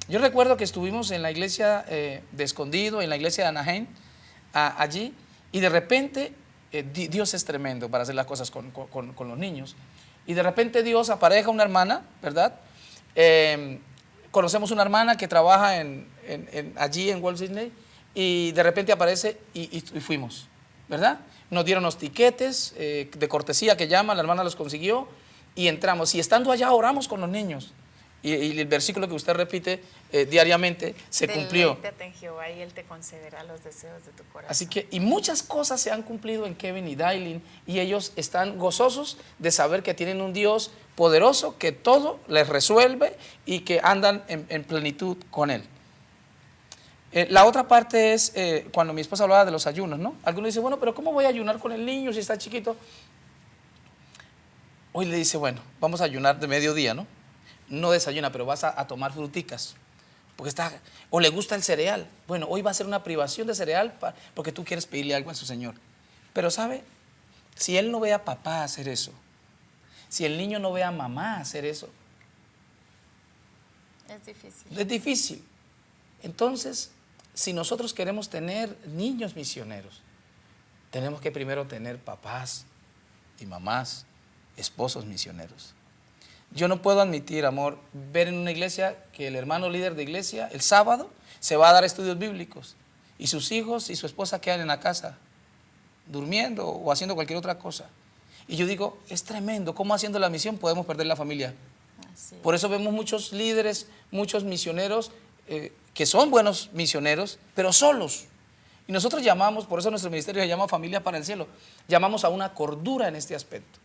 yo recuerdo que estuvimos en la iglesia de Escondido, en la iglesia de Anaheim, allí, y de repente Dios es tremendo para hacer las cosas con los niños. Y de repente Dios apareja una hermana, ¿verdad? Conocemos una hermana que trabaja allí en Walt Disney, y de repente aparece y fuimos, ¿verdad? Nos dieron los tiquetes de cortesía que llaman, la hermana los consiguió y entramos. Y estando allá oramos con los niños. Y el versículo que usted repite diariamente se cumplió. Deleítate en Jehová y Él te concederá los deseos de tu corazón. Así que, y muchas cosas se han cumplido en Kevin y Dailin, y ellos están gozosos de saber que tienen un Dios poderoso que todo les resuelve y que andan en plenitud con Él. La otra parte es cuando mi esposa hablaba de los ayunos, ¿no? Algunos dicen: bueno, pero ¿cómo voy a ayunar con el niño si está chiquito? Hoy le dice: bueno, vamos a ayunar de mediodía, ¿no? No desayuna, pero vas a tomar fruticas, porque o le gusta el cereal. Bueno, hoy va a ser una privación de cereal porque tú quieres pedirle algo a su Señor. Pero ¿sabe? Si él no ve a papá hacer eso, si el niño no ve a mamá hacer eso, es difícil. Es difícil. Entonces, si nosotros queremos tener niños misioneros, tenemos que primero tener papás y mamás, esposos misioneros. Yo no puedo admitir, amor, ver en una iglesia que el hermano líder de iglesia el sábado se va a dar estudios bíblicos y sus hijos y su esposa quedan en la casa durmiendo o haciendo cualquier otra cosa. Y yo digo, es tremendo, ¿cómo haciendo la misión podemos perder la familia? Por eso vemos muchos líderes, muchos misioneros que son buenos misioneros, pero solos. Y nosotros llamamos, por eso nuestro ministerio se llama Familia para el Cielo, llamamos a una cordura en este aspecto.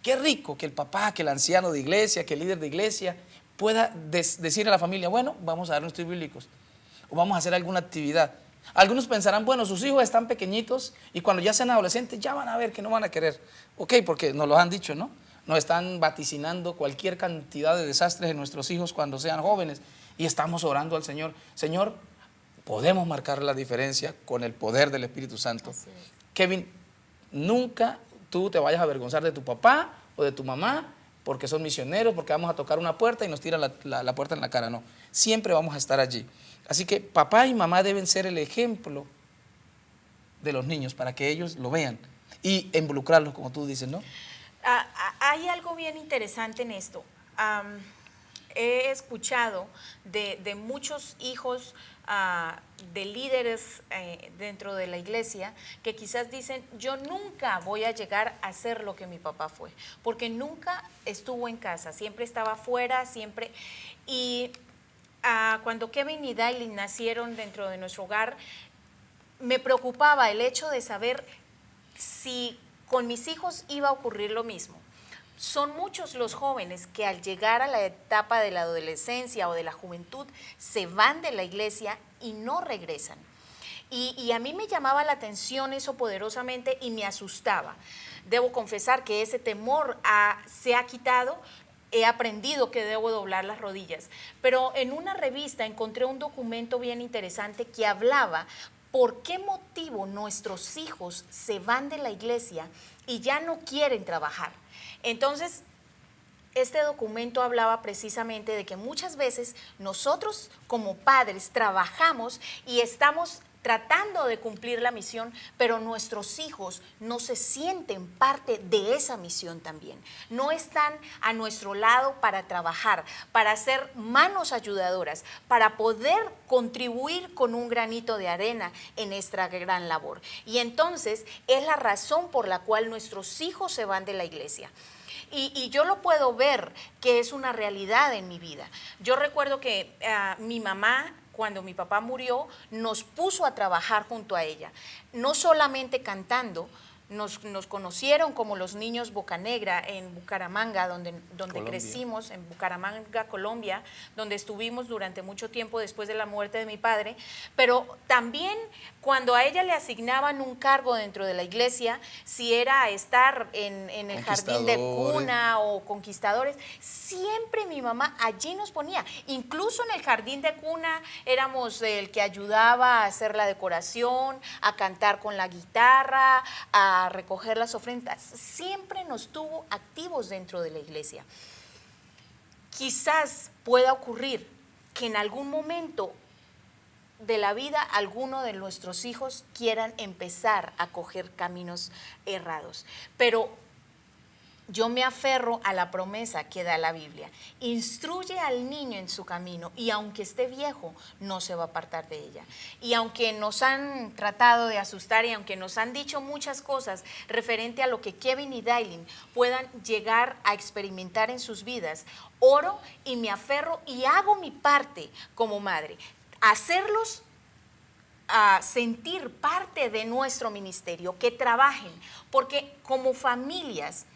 Qué rico que el papá, que el anciano de iglesia, que el líder de iglesia pueda decir a la familia: bueno, vamos a dar estudios bíblicos o vamos a hacer alguna actividad. Algunos pensarán: bueno, sus hijos están pequeñitos y cuando ya sean adolescentes ya van a ver que no van a querer. Ok, porque nos lo han dicho, ¿no? Nos están vaticinando cualquier cantidad de desastres en nuestros hijos cuando sean jóvenes, y estamos orando al Señor: Señor, podemos marcar la diferencia con el poder del Espíritu Santo. Kevin, nunca tú te vayas a avergonzar de tu papá o de tu mamá porque son misioneros, porque vamos a tocar una puerta y nos tiran la puerta en la cara. No, siempre vamos a estar allí. Así que papá y mamá deben ser el ejemplo de los niños para que ellos lo vean y involucrarlos, como tú dices, ¿no? Hay algo bien interesante en esto. He escuchado de muchos hijos de líderes dentro de la iglesia que quizás dicen: yo nunca voy a llegar a ser lo que mi papá fue, porque nunca estuvo en casa, siempre estaba afuera, siempre. Y cuando Kevin y Dailin nacieron dentro de nuestro hogar, me preocupaba el hecho de saber si con mis hijos iba a ocurrir lo mismo. Son muchos los jóvenes que al llegar a la etapa de la adolescencia o de la juventud se van de la iglesia y no regresan. Y a mí me llamaba la atención eso poderosamente y me asustaba. Debo confesar que ese temor se ha quitado. He aprendido que debo doblar las rodillas. Pero en una revista encontré un documento bien interesante que hablaba por qué motivo nuestros hijos se van de la iglesia y ya no quieren trabajar. Entonces, este documento hablaba precisamente de que muchas veces nosotros como padres trabajamos y estamos tratando de cumplir la misión, pero nuestros hijos no se sienten parte de esa misión también. No están a nuestro lado para trabajar, para ser manos ayudadoras, para poder contribuir con un granito de arena en esta gran labor. Y entonces es la razón por la cual nuestros hijos se van de la iglesia. Y yo lo puedo ver que es una realidad en mi vida. Yo recuerdo que mi mamá, cuando mi papá murió, nos puso a trabajar junto a ella, no solamente cantando. Nos conocieron como los niños Bocanegra en Bucaramanga, donde crecimos, en Bucaramanga, Colombia, donde estuvimos durante mucho tiempo después de la muerte de mi padre, pero también cuando a ella le asignaban un cargo dentro de la iglesia, si era estar en el jardín de cuna o conquistadores, siempre mi mamá allí nos ponía. Incluso en el jardín de cuna éramos el que ayudaba a hacer la decoración, a cantar con la guitarra, a recoger las ofrendas. Siempre nos tuvo activos dentro de la iglesia. Quizás pueda ocurrir que en algún momento de la vida alguno de nuestros hijos quieran empezar a coger caminos errados, pero yo me aferro a la promesa que da la Biblia. Instruye al niño en su camino y aunque esté viejo, no se va a apartar de ella. Y aunque nos han tratado de asustar y aunque nos han dicho muchas cosas referente a lo que Kevin y Dailin puedan llegar a experimentar en sus vidas, oro y me aferro y hago mi parte como madre. Hacerlos a sentir parte de nuestro ministerio, que trabajen, porque como familias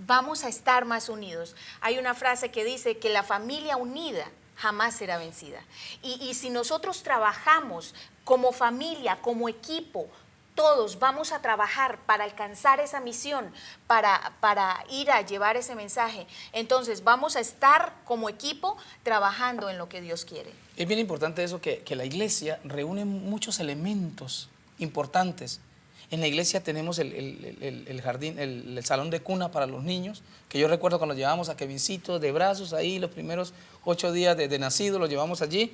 vamos a estar más unidos. Hay una frase que dice que la familia unida jamás será vencida. Y si nosotros trabajamos como familia, como equipo, todos vamos a trabajar para alcanzar esa misión, para ir a llevar ese mensaje, entonces vamos a estar como equipo trabajando en lo que Dios quiere. Es bien importante eso, que la iglesia reúne muchos elementos importantes. En la iglesia tenemos el jardín, el salón de cuna para los niños, que yo recuerdo cuando llevábamos a Kevincito de brazos ahí, los primeros 8 días de nacido, los llevamos allí.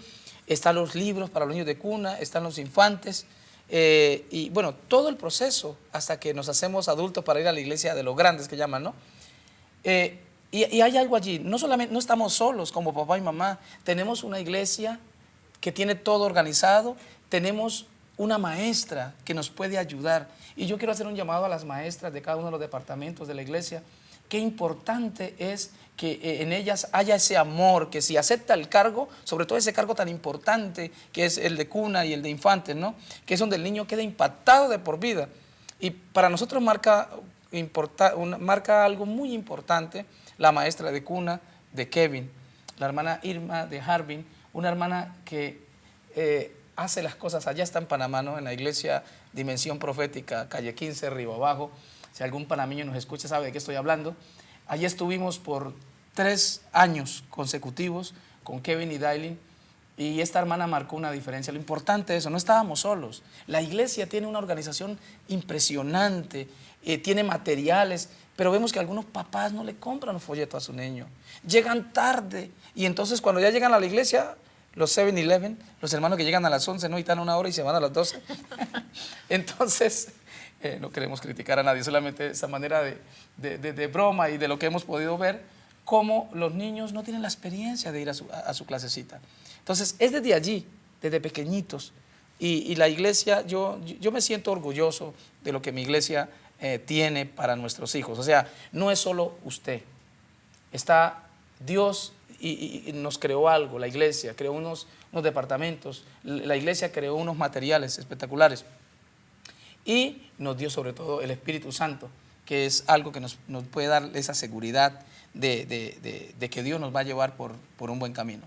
Están los libros para los niños de cuna, están los infantes, y bueno, todo el proceso hasta que nos hacemos adultos para ir a la iglesia de los grandes que llaman, ¿no? Y hay algo allí, no estamos solos como papá y mamá, tenemos una iglesia que tiene todo organizado, tenemos una maestra que nos puede ayudar. Y yo quiero hacer un llamado a las maestras de cada uno de los departamentos de la iglesia. Qué importante es que en ellas haya ese amor, que si acepta el cargo, sobre todo ese cargo tan importante que es el de cuna y el de infantes, ¿no? Que es donde el niño queda impactado de por vida. Y para nosotros marca algo muy importante la maestra de cuna de Kevin, la hermana Irma de Harbin, una hermana que hace las cosas, allá está en Panamá, ¿no? En la iglesia Dimensión Profética, calle 15, Río Abajo. Si algún panameño nos escucha sabe de qué estoy hablando. Allí estuvimos por 3 años consecutivos con Kevin y Dailin, y esta hermana marcó una diferencia. Lo importante es eso, no estábamos solos. La iglesia tiene una organización impresionante, tiene materiales, pero vemos que algunos papás no le compran los folletos a su niño. Llegan tarde, y entonces cuando ya llegan a la iglesia, los 7-Eleven, los hermanos que llegan a las 11, ¿no? Y están 1 hora y se van a las 12. Entonces, no queremos criticar a nadie, solamente esa manera de broma y de lo que hemos podido ver, cómo los niños no tienen la experiencia de ir a su clasecita. Entonces, es desde allí, desde pequeñitos. Y la iglesia, yo me siento orgulloso de lo que mi iglesia tiene para nuestros hijos. O sea, no es solo usted, está Dios y nos creó algo, la iglesia, creó unos departamentos, la iglesia creó unos materiales espectaculares y nos dio sobre todo el Espíritu Santo, que es algo que nos puede dar esa seguridad de que Dios nos va a llevar por un buen camino.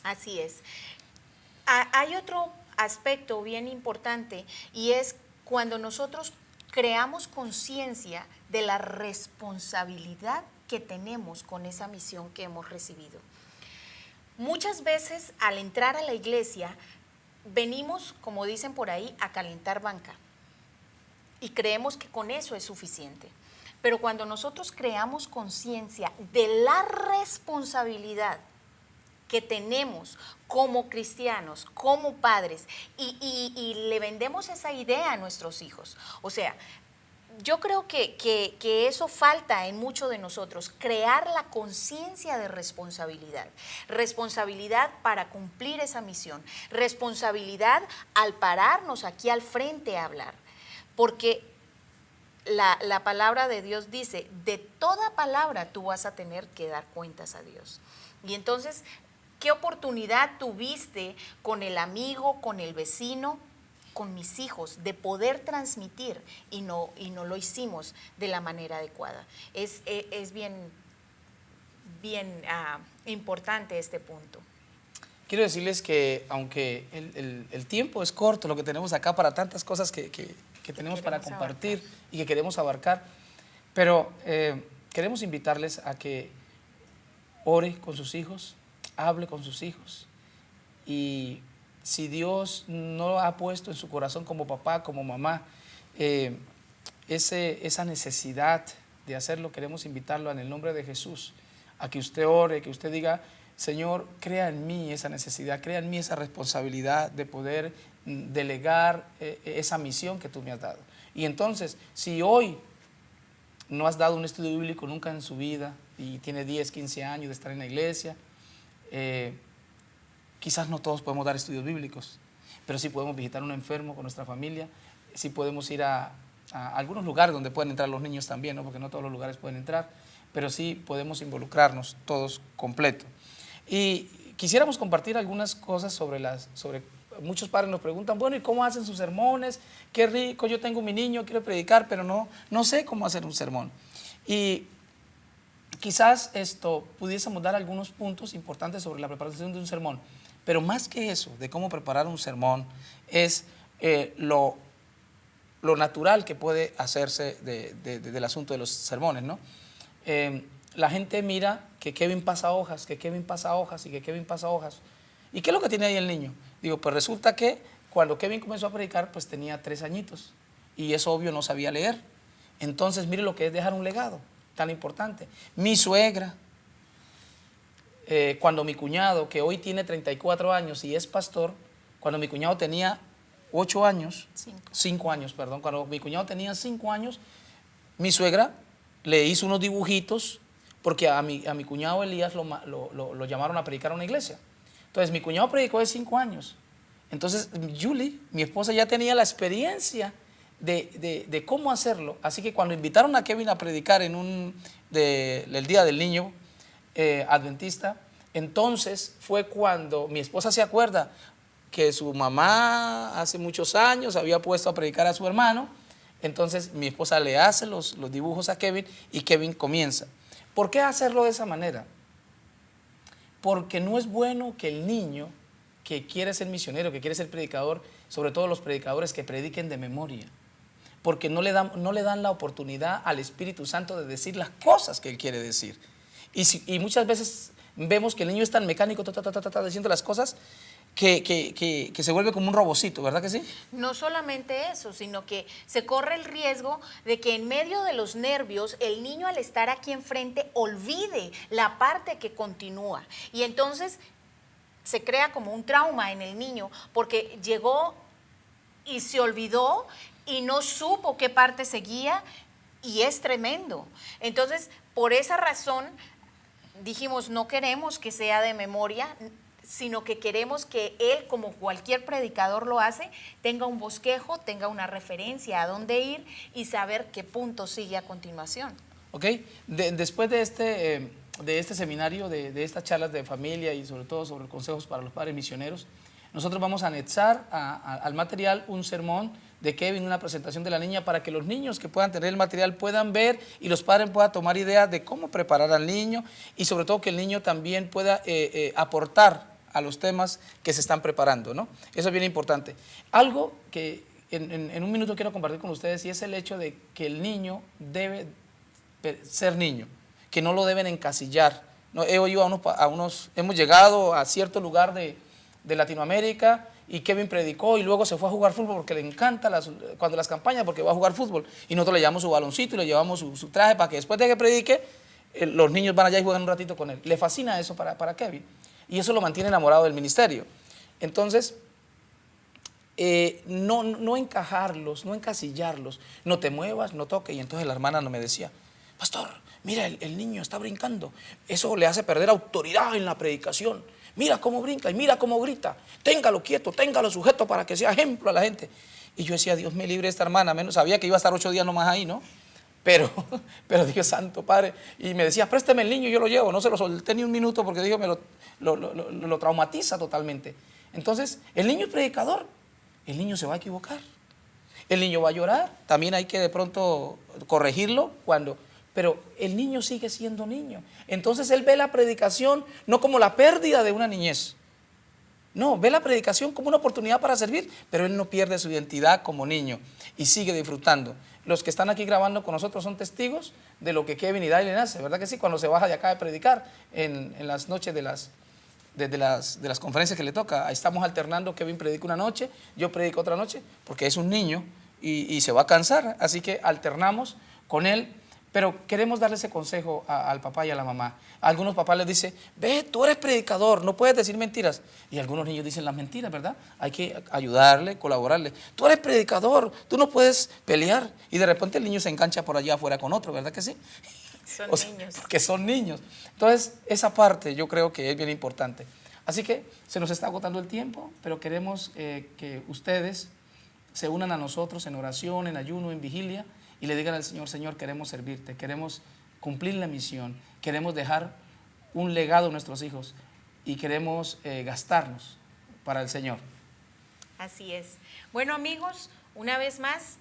Así es. Hay otro aspecto bien importante y es cuando nosotros creamos conciencia de la responsabilidad que tenemos con esa misión que hemos recibido. Muchas veces al entrar a la iglesia venimos, como dicen por ahí, a calentar banca y creemos que con eso es suficiente. Pero cuando nosotros creamos conciencia de la responsabilidad que tenemos como cristianos, como padres, y le vendemos esa idea a nuestros hijos. O sea, yo creo que eso falta en muchos de nosotros, crear la conciencia de responsabilidad. Responsabilidad para cumplir esa misión. Responsabilidad al pararnos aquí al frente a hablar. Porque la palabra de Dios dice, de toda palabra tú vas a tener que dar cuentas a Dios. Y entonces, ¿qué oportunidad tuviste con el amigo, con el vecino, con mis hijos, de poder transmitir y no lo hicimos de la manera adecuada? Es bien importante este punto. Quiero decirles que aunque el tiempo es corto, lo que tenemos acá para tantas cosas que tenemos para compartir y que queremos abarcar, pero queremos invitarles a que ore con sus hijos, hable con sus hijos, y si Dios no ha puesto en su corazón como papá, como mamá, esa necesidad de hacerlo, queremos invitarlo en el nombre de Jesús, a que usted ore, que usted diga, Señor, crea en mí esa necesidad, crea en mí esa responsabilidad de poder delegar esa misión que tú me has dado. Y entonces, si hoy no has dado un estudio bíblico nunca en su vida y tiene 10, 15 años de estar en la iglesia, quizás no todos podemos dar estudios bíblicos, pero sí podemos visitar a un enfermo con nuestra familia, sí podemos ir a algunos lugares donde pueden entrar los niños también, ¿no? Porque no todos los lugares pueden entrar, pero sí podemos involucrarnos todos completo. Y quisiéramos compartir algunas cosas sobre muchos padres nos preguntan, bueno, ¿y cómo hacen sus sermones? Qué rico, yo tengo mi niño, quiero predicar, pero no sé cómo hacer un sermón. Y quizás pudiésemos dar algunos puntos importantes sobre la preparación de un sermón, pero más que eso, de cómo preparar un sermón, es lo natural que puede hacerse del asunto de los sermones, ¿no? La gente mira que Kevin pasa hojas, que Kevin pasa hojas y que Kevin pasa hojas. ¿Y qué es lo que tiene ahí el niño? Digo, pues resulta que cuando Kevin comenzó a predicar, pues tenía 3 añitos y es obvio no sabía leer. Entonces, mire lo que es dejar un legado tan importante. Mi suegra, cuando mi cuñado, que hoy tiene 34 años y es pastor, cuando mi cuñado tenía 8 años, 5 años, perdón, cuando mi cuñado tenía 5 años, mi suegra le hizo unos dibujitos porque a mi cuñado Elías lo llamaron a predicar a una iglesia. Entonces, mi cuñado predicó de 5 años. Entonces, Julie, mi esposa, ya tenía la experiencia de cómo hacerlo. Así que cuando invitaron a Kevin a predicar el Día del Niño Adventista, entonces fue cuando mi esposa se acuerda que su mamá hace muchos años había puesto a predicar a su hermano. Entonces mi esposa le hace los dibujos a Kevin y Kevin comienza. ¿Por qué hacerlo de esa manera? Porque no es bueno que el niño que quiere ser misionero, que quiere ser predicador, sobre todo los predicadores que prediquen de memoria, porque no le dan la oportunidad al Espíritu Santo de decir las cosas que él quiere decir. Y muchas veces vemos que el niño es tan mecánico, diciendo las cosas, que se vuelve como un robocito, ¿verdad que sí? No solamente eso, sino que se corre el riesgo de que en medio de los nervios el niño, al estar aquí enfrente, olvide la parte que continúa. Y entonces se crea como un trauma en el niño porque llegó y se olvidó y no supo qué parte seguía, y es tremendo. Entonces, por esa razón dijimos, no queremos que sea de memoria, sino que queremos que él, como cualquier predicador lo hace, tenga un bosquejo, tenga una referencia a dónde ir y saber qué punto sigue a continuación. Ok, después de de este seminario, de estas charlas de familia y sobre todo sobre consejos para los padres misioneros, nosotros vamos a anexar al material un sermón de Kevin, una presentación de la niña, para que los niños que puedan tener el material puedan ver y los padres puedan tomar ideas de cómo preparar al niño y sobre todo que el niño también pueda aportar a los temas que se están preparando, ¿no? Eso es bien importante. Algo que en un minuto quiero compartir con ustedes y es el hecho de que el niño debe ser niño, que no lo deben encasillar. ¿No? He oído hemos llegado a cierto lugar de Latinoamérica y Kevin predicó y luego se fue a jugar fútbol porque le encanta cuando las campañas, porque va a jugar fútbol y nosotros le llevamos su baloncito y le llevamos su traje para que después de que predique los niños van allá y juegan un ratito con él. Le fascina eso para Kevin y eso lo mantiene enamorado del ministerio. Entonces, no encajarlos, no encasillarlos, no te muevas, no toques. Y entonces la hermana no me decía, pastor, mira, el niño está brincando, eso le hace perder autoridad en la predicación. Mira cómo brinca y mira cómo grita. Téngalo quieto, téngalo sujeto para que sea ejemplo a la gente. Y yo decía, Dios me libre de esta hermana. Menos sabía que iba a estar 8 días nomás ahí, ¿no? Pero Dios santo, Padre. Y me decía, présteme el niño, yo lo llevo. No se lo solté ni un minuto porque dijo, lo traumatiza totalmente. Entonces, el niño es predicador. El niño se va a equivocar. El niño va a llorar. También hay que de pronto corregirlo pero el niño sigue siendo niño. Entonces él ve la predicación no como la pérdida de una niñez. No, ve la predicación como una oportunidad para servir, pero él no pierde su identidad como niño y sigue disfrutando. Los que están aquí grabando con nosotros son testigos de lo que Kevin y Dailen hacen, ¿verdad que sí? Cuando se baja de acá de predicar en las noches de las conferencias que le toca, ahí estamos alternando, Kevin predica una noche, yo predico otra noche, porque es un niño y se va a cansar, así que alternamos con él. Pero queremos darle ese consejo al papá y a la mamá. A algunos papás les dicen, ve, tú eres predicador, no puedes decir mentiras. Y algunos niños dicen las mentiras, ¿verdad? Hay que ayudarle, colaborarle. Tú eres predicador, tú no puedes pelear. Y de repente el niño se engancha por allá afuera con otro, ¿verdad que sí? Son niños. Porque son niños. Entonces, esa parte yo creo que es bien importante. Así que se nos está agotando el tiempo, pero queremos que ustedes se unan a nosotros en oración, en ayuno, en vigilia, y le digan al Señor, Señor, queremos servirte, queremos cumplir la misión, queremos dejar un legado a nuestros hijos y queremos gastarnos para el Señor. Así es. Bueno, amigos, una vez más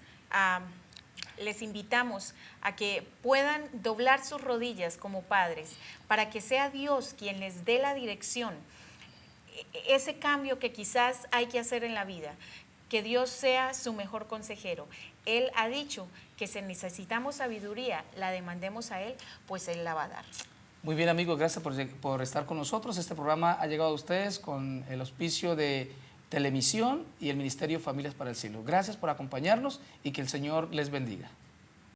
les invitamos a que puedan doblar sus rodillas como padres para que sea Dios quien les dé la dirección, ese cambio que quizás hay que hacer en la vida, que Dios sea su mejor consejero. Él ha dicho que si necesitamos sabiduría, la demandemos a Él, pues Él la va a dar. Muy bien, amigos, gracias por estar con nosotros. Este programa ha llegado a ustedes con el auspicio de Telemisión y el Ministerio Familias para el Cielo. Gracias por acompañarnos y que el Señor les bendiga.